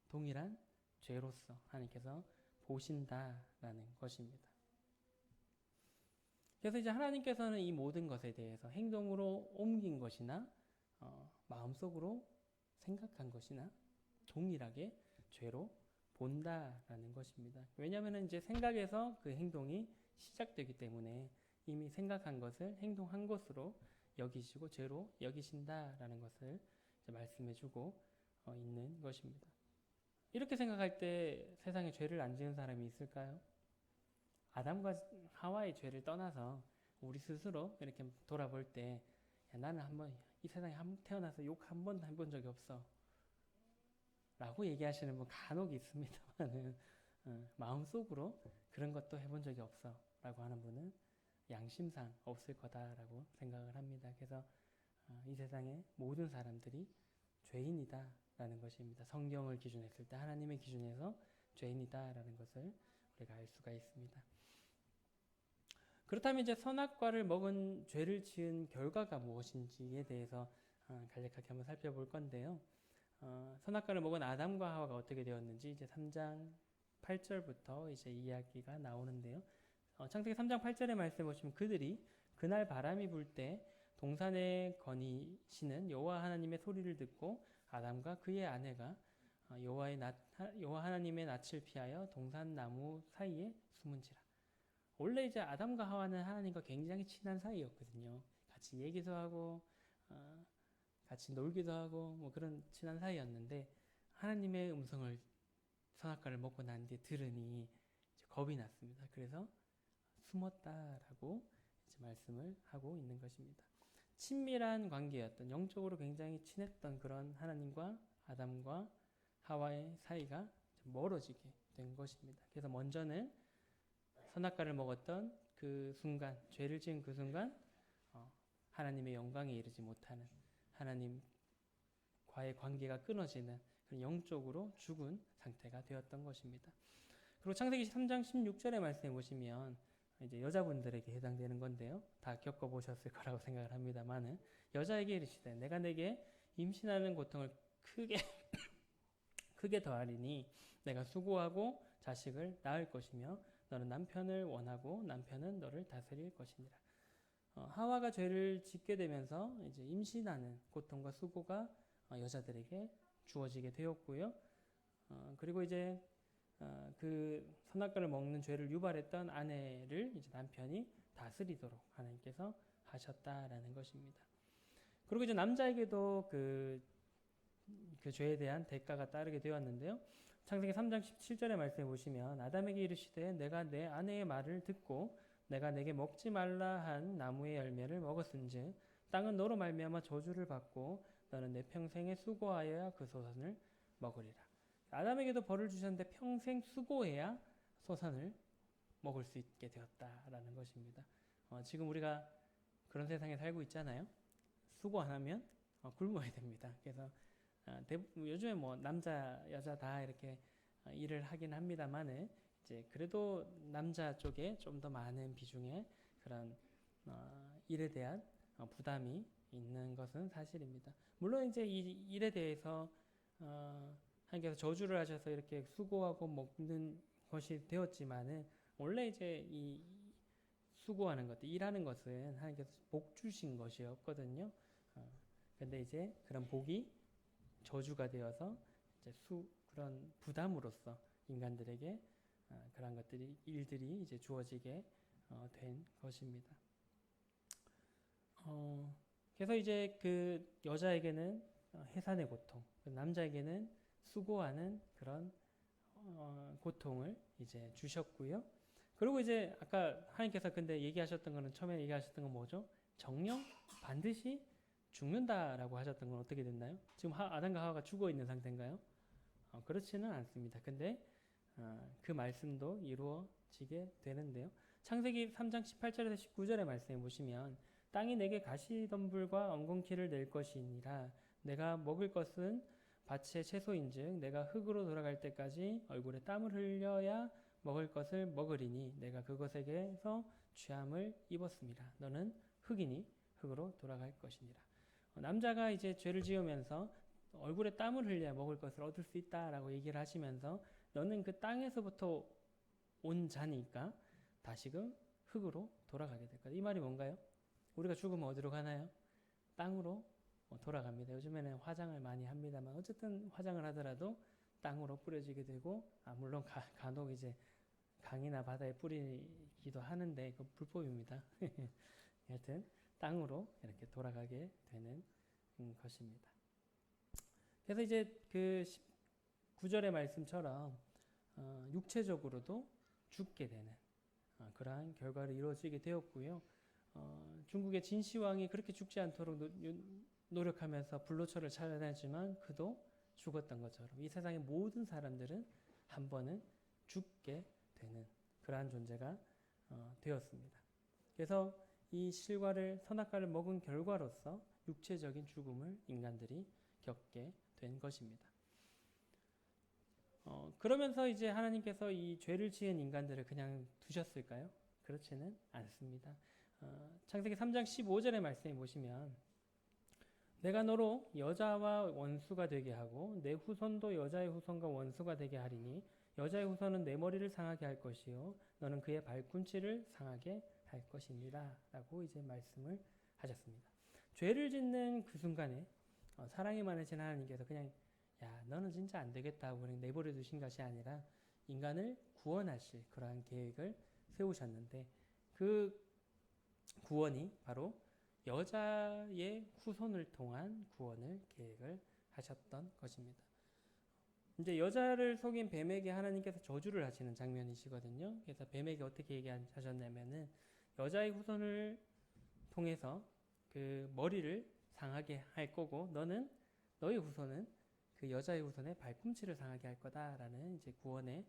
동일한 죄로서 하나님께서 보신다라는 것입니다. 그래서 이제 하나님께서는 이 모든 것에 대해서 행동으로 옮긴 것이나 마음속으로 생각한 것이나 동일하게 죄로 본다라는 것입니다. 왜냐하면 이제 생각에서 그 행동이 시작되기 때문에 이미 생각한 것을 행동한 것으로 여기시고 죄로 여기신다라는 것을 말씀해주고 있는 것입니다. 이렇게 생각할 때 세상에 죄를 안 지은 사람이 있을까요? 아담과 하와의 죄를 떠나서 우리 스스로 이렇게 돌아볼 때 나는 한번 이 세상에 태어나서 욕 한 번도 해본 적이 없어 라고 얘기하시는 분 간혹 있습니다만은 마음속으로 그런 것도 해본 적이 없어 라고 하는 분은 양심상 없을 거다라고 생각을 합니다. 그래서 이 세상의 모든 사람들이 죄인이다 라는 것입니다. 성경을 기준했을 때 하나님의 기준에서 죄인이다 라는 것을 우리가 알 수가 있습니다. 그렇다면 이제 선악과를 먹은 죄를 지은 결과가 무엇인지에 대해서 간략하게 한번 살펴볼 건데요. 선악과를 먹은 아담과 하와가 어떻게 되었는지 이제 3장 8절부터 이제 이야기가 나오는데요. 창세기 3장 8절의 말씀을 보시면 그들이 그날 바람이 불 때 동산에 거니시는 여호와 하나님의 소리를 듣고 아담과 그의 아내가 여호와 하나님의 낯을 피하여 동산 나무 사이에 숨은지라. 원래 이제 아담과 하와는 하나님과 굉장히 친한 사이였거든요. 같이 얘기도 하고 같이 놀기도 하고 뭐 그런 친한 사이였는데 하나님의 음성을 선악과를 먹고 난 뒤에 들으니 겁이 났습니다. 그래서 숨었다라고 이제 말씀을 하고 있는 것입니다. 친밀한 관계였던 영적으로 굉장히 친했던 그런 하나님과 아담과 하와의 사이가 멀어지게 된 것입니다. 그래서 먼저는 선악과를 먹었던 그 순간, 죄를 지은 그 순간 하나님의 영광에 이르지 못하는 하나님과의 관계가 끊어지는 그런 영적으로 죽은 상태가 되었던 것입니다. 그리고 창세기 3장 16절의 말씀에 보시면 이제 여자분들에게 해당되는 건데요. 다 겪어보셨을 거라고 생각을 합니다만은 여자에게 이르시되 내가 내게 임신하는 고통을 크게 더하리니 내가 수고하고 자식을 낳을 것이며 너는 남편을 원하고 남편은 너를 다스릴 것이니라. 하와가 죄를 짓게 되면서 이제 임신하는 고통과 수고가 여자들에게 주어지게 되었고요. 그리고 이제 그 선악과를 먹는 죄를 유발했던 아내를 이제 남편이 다스리도록 하나님께서 하셨다라는 것입니다. 그리고 이제 남자에게도 그 죄에 대한 대가가 따르게 되었는데요. 창세기 3장 17절의 말씀에 보시면 아담에게 이르시되 내가 내 아내의 말을 듣고 내가 내게 먹지 말라 한 나무의 열매를 먹었은즉 땅은 너로 말미암아 저주를 받고 너는 내 평생에 수고하여야 그 소산을 먹으리라. 아담에게도 벌을 주셨는데 평생 수고해야 소산을 먹을 수 있게 되었다라는 것입니다. 지금 우리가 그런 세상에 살고 있잖아요. 수고 안 하면 굶어야 됩니다. 그래서 요즘에 뭐 남자 여자 다 이렇게 일을 하긴 합니다만은 이제 그래도 남자 쪽에 좀 더 많은 비중의 그런 일에 대한 부담이 있는 것은 사실입니다. 물론 이제 이 일에 대해서 하나님께서 저주를 하셔서 이렇게 수고하고 먹는 것이 되었지만은 원래 이제 이 수고하는 것, 일하는 것은 하나님께서 복 주신 것이었거든요. 근데 이제 그런 복이 저주가 되어서 이제 그런 부담으로서 인간들에게 그런 일들이 이제 주어지게 된 것입니다. 그래서 이제 그 여자에게는 해산의 고통, 남자에게는 수고하는 그런 고통을 이제 주셨고요. 그리고 이제 아까 하나님께서 근데 얘기하셨던 거는 처음에 얘기하셨던 건 뭐죠? 정령 반드시 죽는다라고 하셨던 건 어떻게 됐나요? 지금 아담과 하와가 죽어 있는 상태인가요? 그렇지는 않습니다. 근데 그 말씀도 이루어지게 되는데요. 창세기 3장 18절에서 19절의 말씀에 보시면 땅이 내게 가시덤불과 엉겅퀴를 낼 것이니라 내가 먹을 것은 밭의 채소인즉 내가 흙으로 돌아갈 때까지 얼굴에 땀을 흘려야 먹을 것을 먹으리니 내가 그것에게서 취함을 입었습니다. 너는 흙이니 흙으로 돌아갈 것이니라. 남자가 이제 죄를 지으면서 얼굴에 땀을 흘려야 먹을 것을 얻을 수 있다라고 얘기를 하시면서 너는 그 땅에서부터 온 자니까 다시금 흙으로 돌아가게 될 거다. 이 말이 뭔가요? 우리가 죽으면 어디로 가나요? 땅으로 돌아갑니다. 요즘에는 화장을 많이 합니다만 어쨌든 화장을 하더라도 땅으로 뿌려지게 되고 물론 간혹 이제 강이나 바다에 뿌리기도 하는데 그 불법입니다. 하여튼 땅으로 이렇게 돌아가게 되는 것입니다. 그래서 이제 그 9절의 말씀처럼 육체적으로도 죽게 되는 그러한 결과를 이루어지게 되었고요. 중국의 진시황이 그렇게 죽지 않도록 노력하면서 불로초를 찾아다녔지만 그도 죽었던 것처럼 이 세상의 모든 사람들은 한 번은 죽게 되는 그러한 존재가 되었습니다. 그래서 이 실과를 선악과를 먹은 결과로서 육체적인 죽음을 인간들이 겪게 된 것입니다. 그러면서 이제 하나님께서 이 죄를 지은 인간들을 그냥 두셨을까요? 그렇지는 않습니다. 창세기 3장 15절의 말씀에 보시면 내가 너로 여자와 원수가 되게 하고 내 후손도 여자의 후손과 원수가 되게 하리니 여자의 후손은 내 머리를 상하게 할 것이요 너는 그의 발꿈치를 상하게 할 것이니라 라고 이제 말씀을 하셨습니다. 죄를 짓는 그 순간에 사랑이 많으신 하나님께서 그냥 야 너는 진짜 안 되겠다 하고 그냥 내버려 두신 것이 아니라 인간을 구원하실 그러한 계획을 세우셨는데 그 구원이 바로 여자의 후손을 통한 구원을 계획을 하셨던 것입니다. 이제 여자를 속인 뱀에게 하나님께서 저주를 하시는 장면이시거든요. 그래서 뱀에게 어떻게 얘기하셨냐면은 여자의 후손을 통해서 그 머리를 상하게 할 거고 너의 후손은 그 여자의 후손의 발꿈치를 상하게 할 거다라는 이제 구원의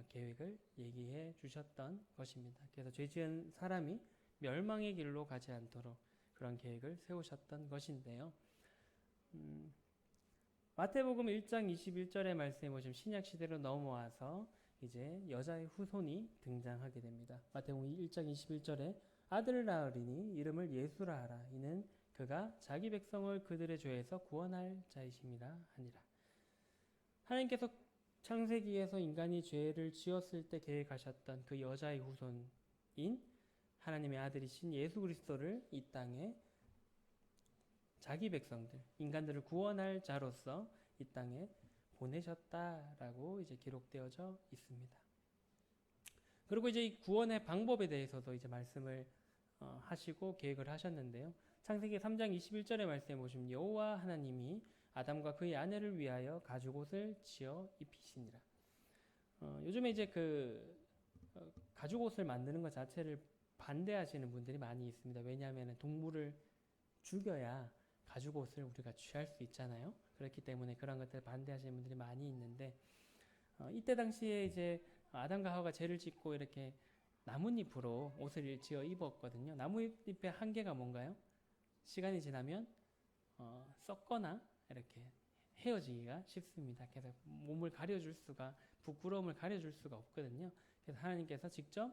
계획을 얘기해 주셨던 것입니다. 그래서 죄 지은 사람이 멸망의 길로 가지 않도록 그런 계획을 세우셨던 것인데요. 마태복음 1장 21절의 말씀에 보시면 신약 시대로 넘어와서 이제 여자의 후손이 등장하게 됩니다. 마태복음 1장 21절에 아들을 낳으리니 이름을 예수라 하라. 이는 그가 자기 백성을 그들의 죄에서 구원할 자이심이라 하니라. 하나님께서 창세기에서 인간이 죄를 지었을 때 계획하셨던 그 여자의 후손인 하나님의 아들이신 예수 그리스도를 이 땅에 자기 백성들, 인간들을 구원할 자로서 이 땅에 보내셨다라고 이제 기록되어져 있습니다. 그리고 이제 이 구원의 방법에 대해서도 이제 말씀을 하시고 계획을 하셨는데요. 창세기 3장 21절의 말씀에 보시면 여호와 하나님이 아담과 그의 아내를 위하여 가죽옷을 지어 입히시니라. 요즘에 이제 가죽옷을 만드는 것 자체를 반대하시는 분들이 많이 있습니다. 왜냐하면 동물을 죽여야 가죽옷을 우리가 취할 수 있잖아요. 그렇기 때문에 그런 것들을 반대하시는 분들이 많이 있는데 이때 당시에 이제 아담과 하와가 죄를 짓고 이렇게 나뭇잎으로 옷을 지어 입었거든요. 나뭇잎의 한계가 뭔가요? 시간이 지나면 썩거나 이렇게 헤어지기가 쉽습니다. 그래서 몸을 가려줄 수가 부끄러움을 가려줄 수가 없거든요. 그래서 하나님께서 직접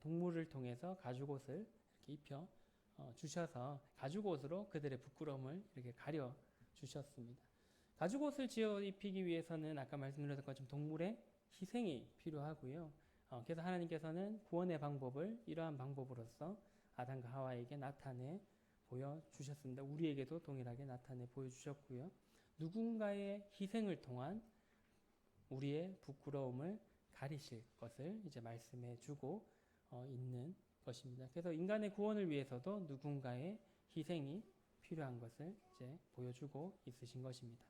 동물을 통해서 가죽옷을 이렇게 입혀 주셔서 가죽옷으로 그들의 부끄러움을 이렇게 가려 주셨습니다. 가죽옷을 지어 입히기 위해서는 아까 말씀드렸던 것처럼 동물의 희생이 필요하고요. 그래서 하나님께서는 구원의 방법을 이러한 방법으로서 아담과 하와에게 나타내 보여주셨습니다. 우리에게도 동일하게 나타내 보여주셨고요. 누군가의 희생을 통한 우리의 부끄러움을 가리실 것을 이제 말씀해 주고 있는 것입니다. 그래서 인간의 구원을 위해서도 누군가의 희생이 필요한 것을 이제 보여주고 있으신 것입니다.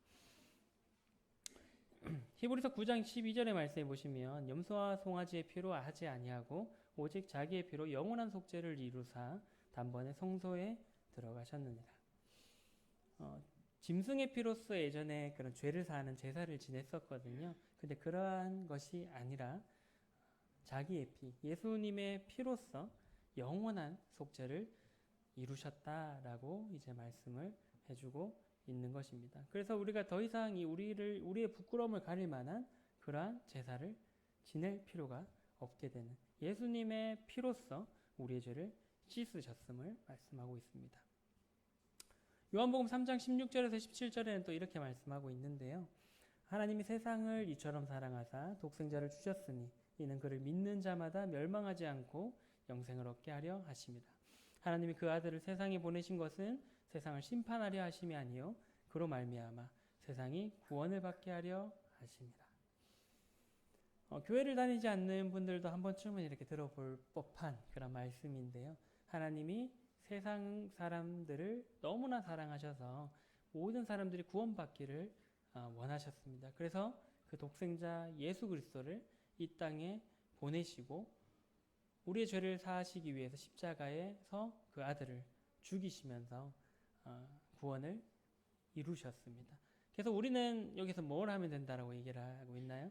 히브리서 9장 12절의 말씀에 보시면 염소와 송아지의 피로 하지 아니하고 오직 자기의 피로 영원한 속죄를 이루사 단번에 성소에 들어가셨느니라. 짐승의 피로서 예전에 그런 죄를 사하는 제사를 지냈었거든요. 근데 그러한 것이 아니라 자기의 피, 예수님의 피로서 영원한 속죄를 이루셨다라고 이제 말씀을 해주고 있는 것입니다. 그래서 우리가 더 이상 우리의 부끄러움을 가릴 만한 그러한 제사를 지낼 필요가 없게 되는 예수님의 피로서 우리의 죄를 씻으셨음을 말씀하고 있습니다. 요한복음 3장 16절에서 17절에는 또 이렇게 말씀하고 있는데요. 하나님이 세상을 이처럼 사랑하사 독생자를 주셨으니 이는 그를 믿는 자마다 멸망하지 않고 영생을 얻게 하려 하심이라. 하나님이 그 아들을 세상에 보내신 것은 세상을 심판하려 하심이 아니요 그로 말미암아 세상이 구원을 받게 하려 하심이라. 교회를 다니지 않는 분들도 한 번쯤은 이렇게 들어볼 법한 그런 말씀인데요. 하나님이 세상 사람들을 너무나 사랑하셔서 모든 사람들이 구원받기를 원하셨습니다. 그래서 그 독생자 예수 그리스도를 이 땅에 보내시고 우리의 죄를 사하시기 위해서 십자가에서 그 아들을 죽이시면서 구원을 이루셨습니다. 그래서 우리는 여기서 뭘 하면 된다라고 얘기를 하고 있나요?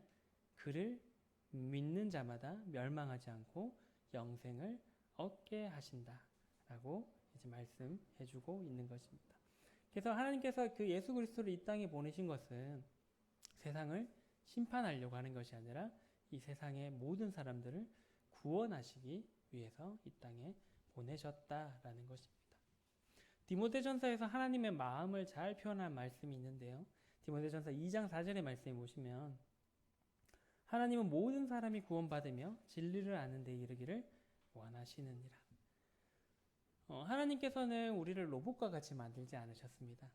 그를 믿는 자마다 멸망하지 않고 영생을 얻게 하신다라고 이제 말씀해주고 있는 것입니다. 그래서 하나님께서 그 예수 그리스도를 이 땅에 보내신 것은 세상을 심판하려고 하는 것이 아니라 이 세상의 모든 사람들을 구원하시기 위해서 이 땅에 보내셨다라는 것입니다. 디모데전서에서 하나님의 마음을 잘 표현한 말씀이 있는데요. 디모데전서 2장 4절의 말씀에 보시면 하나님은 모든 사람이 구원받으며 진리를 아는 데 이르기를 원하시느니라. 하나님께서는 우리를 로봇과 같이 만들지 않으셨습니다.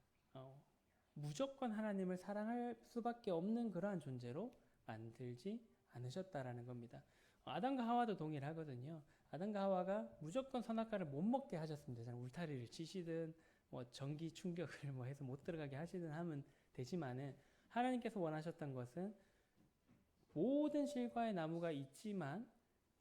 무조건 하나님을 사랑할 수밖에 없는 그러한 존재로 만들지 않으셨다라는 겁니다. 아담과 하와도 동일하거든요. 아담과 하와가 무조건 선악과를 못 먹게 하셨습니다. 울타리를 치시든 뭐 전기 충격을 뭐 해서 못 들어가게 하시든 하면 되지만은 하나님께서 원하셨던 것은 모든 실과의 나무가 있지만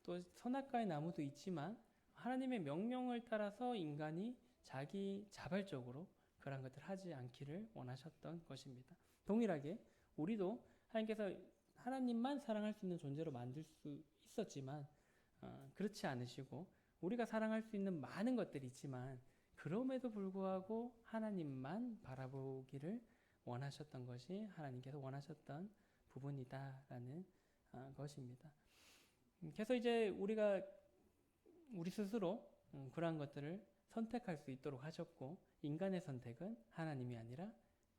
또 선악과의 나무도 있지만 하나님의 명령을 따라서 인간이 자기 자발적으로 그런 것들을 하지 않기를 원하셨던 것입니다. 동일하게 우리도 하나님께서 하나님만 사랑할 수 있는 존재로 만들 수 있었지만 그렇지 않으시고 우리가 사랑할 수 있는 많은 것들이 있지만 그럼에도 불구하고 하나님만 바라보기를 원하셨던 것이 하나님께서 원하셨던 부분이다라는 것입니다. 그래서 이제 우리가 우리 스스로 그러한 것들을 선택할 수 있도록 하셨고 인간의 선택은 하나님이 아니라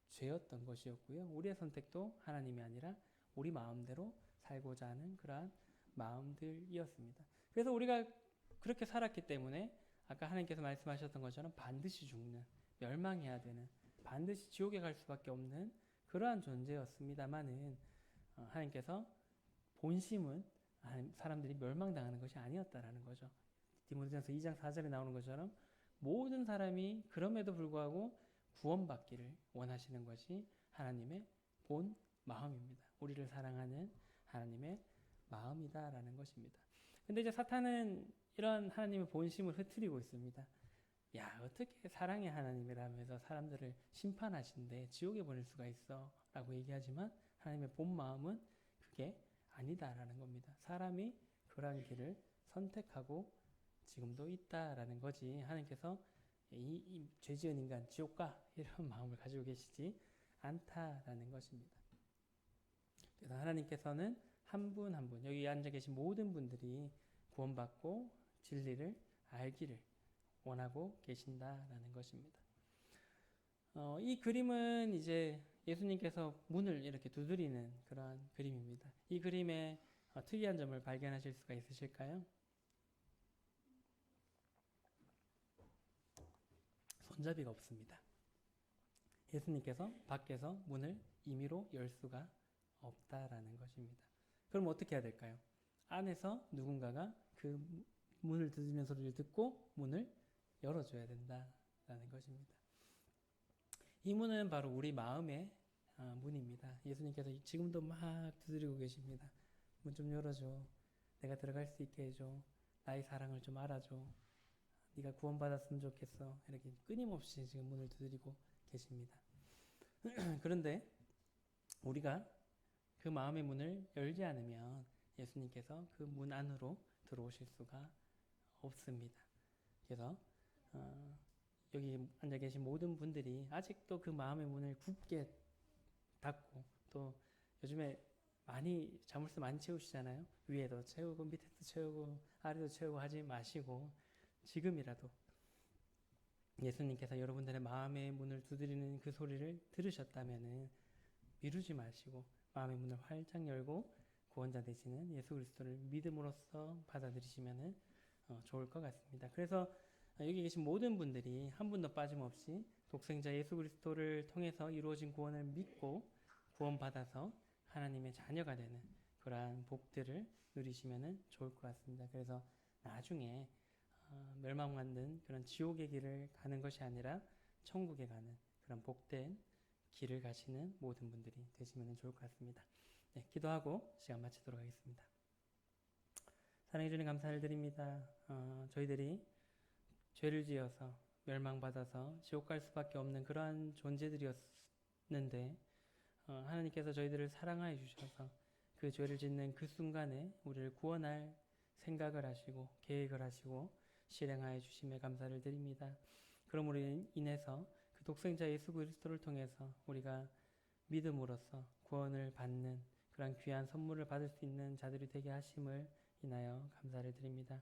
죄였던 것이었고요. 우리의 선택도 하나님이 아니라 우리 마음대로 살고자 하는 그러한 마음들이었습니다. 그래서 우리가 그렇게 살았기 때문에 아까 하나님께서 말씀하셨던 것처럼 반드시 죽는, 멸망해야 되는, 반드시 지옥에 갈 수밖에 없는 그러한 존재였습니다만은 하나님께서 본심은 사람들이 멸망당하는 것이 아니었다라는 거죠. 디모데전서 2장 4절에 나오는 것처럼 모든 사람이 그럼에도 불구하고 구원받기를 원하시는 것이 하나님의 본 마음입니다. 우리를 사랑하는 하나님의 마음이다라는 것입니다. 근데 이제 사탄은 이런 하나님의 본심을 흐트리고 있습니다. 야, 어떻게 사랑의 하나님이라면서 사람들을 심판하신데 지옥에 보낼 수가 있어 라고 얘기하지만 하나님의 본 마음은 그게 아니다라는 겁니다. 사람이 그러한 길을 선택하고 지금도 있다라는 거지 하나님께서 이 죄지은 인간 지옥 가 이런 마음을 가지고 계시지 않다라는 것입니다. 그래서 하나님께서는 한 분 한 분 여기 앉아 계신 모든 분들이 구원받고 진리를 알기를 원하고 계신다라는 것입니다. 이 그림은 이제 예수님께서 문을 이렇게 두드리는 그러한 그림입니다. 이 그림에 특이한 점을 발견하실 수가 있으실까요? 손잡이가 없습니다. 예수님께서 밖에서 문을 임의로 열 수가 없다라는 것입니다. 그럼 어떻게 해야 될까요? 안에서 누군가가 그 문을 두드리는 소리를 듣고 문을 열어줘야 된다라는 것입니다. 이 문은 바로 우리 마음의 문입니다. 예수님께서 지금도 막 두드리고 계십니다. 문 좀 열어줘. 내가 들어갈 수 있게 해줘. 나의 사랑을 좀 알아줘. 네가 구원받았으면 좋겠어. 이렇게 끊임없이 지금 문을 두드리고 계십니다. 그런데 우리가 그 마음의 문을 열지 않으면 예수님께서 그 문 안으로 들어오실 수가 없습니다. 그래서 여기 앉아 계신 모든 분들이 아직도 그 마음의 문을 굳게 닫고 또 요즘에 많이 자물쇠 많이 채우시잖아요. 위에도 채우고 밑에도 채우고 아래도 채우고 하지 마시고 지금이라도 예수님께서 여러분들의 마음의 문을 두드리는 그 소리를 들으셨다면은 미루지 마시고 마음의 문을 활짝 열고 구원자 되시는 예수 그리스도를 믿음으로써 받아들이시면은 좋을 것 같습니다. 그래서 여기 계신 모든 분들이 한 분도 빠짐없이 독생자 예수 그리스도를 통해서 이루어진 구원을 믿고 구원받아서 하나님의 자녀가 되는 그러한 복들을 누리시면은 좋을 것 같습니다. 그래서 나중에 멸망받는 그런 지옥의 길을 가는 것이 아니라 천국에 가는 그런 복된 길을 가시는 모든 분들이 되시면 좋을 것 같습니다. 네, 기도하고 시간 마치도록 하겠습니다. 사랑해 주님 감사를 드립니다. 저희들이 죄를 지어서 멸망받아서 지옥 갈 수밖에 없는 그러한 존재들이었는데 하나님께서 저희들을 사랑하여 주셔서 그 죄를 짓는 그 순간에 우리를 구원할 생각을 하시고 계획을 하시고 실행하여 주심에 감사를 드립니다. 그러므로 인해서 그 독생자 예수 그리스도를 통해서 우리가 믿음으로써 구원을 받는 그런 귀한 선물을 받을 수 있는 자들이 되게 하심을 인하여 감사를 드립니다.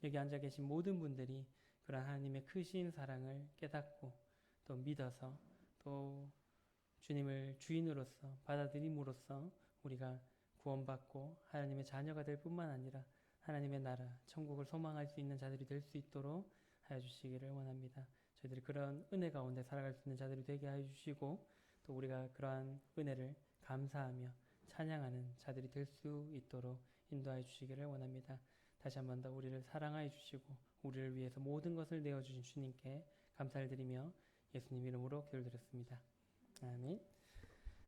여기 앉아 계신 모든 분들이 그런 하나님의 크신 사랑을 깨닫고 또 믿어서 또 주님을 주인으로서 받아들임으로써 우리가 구원받고 하나님의 자녀가 될 뿐만 아니라 하나님의 나라, 천국을 소망할 수 있는 자들이 될 수 있도록 하여 주시기를 원합니다. 저희들이 그런 은혜 가운데 살아갈 수 있는 자들이 되게 하여 주시고 또 우리가 그러한 은혜를 감사하며 찬양하는 자들이 될 수 있도록 인도하여 주시기를 원합니다. 다시 한 번 더 우리를 사랑하여 주시고 우리를 위해서 모든 것을 내어주신 주님께 감사를 드리며 예수님 이름으로 기도드렸습니다. 아멘.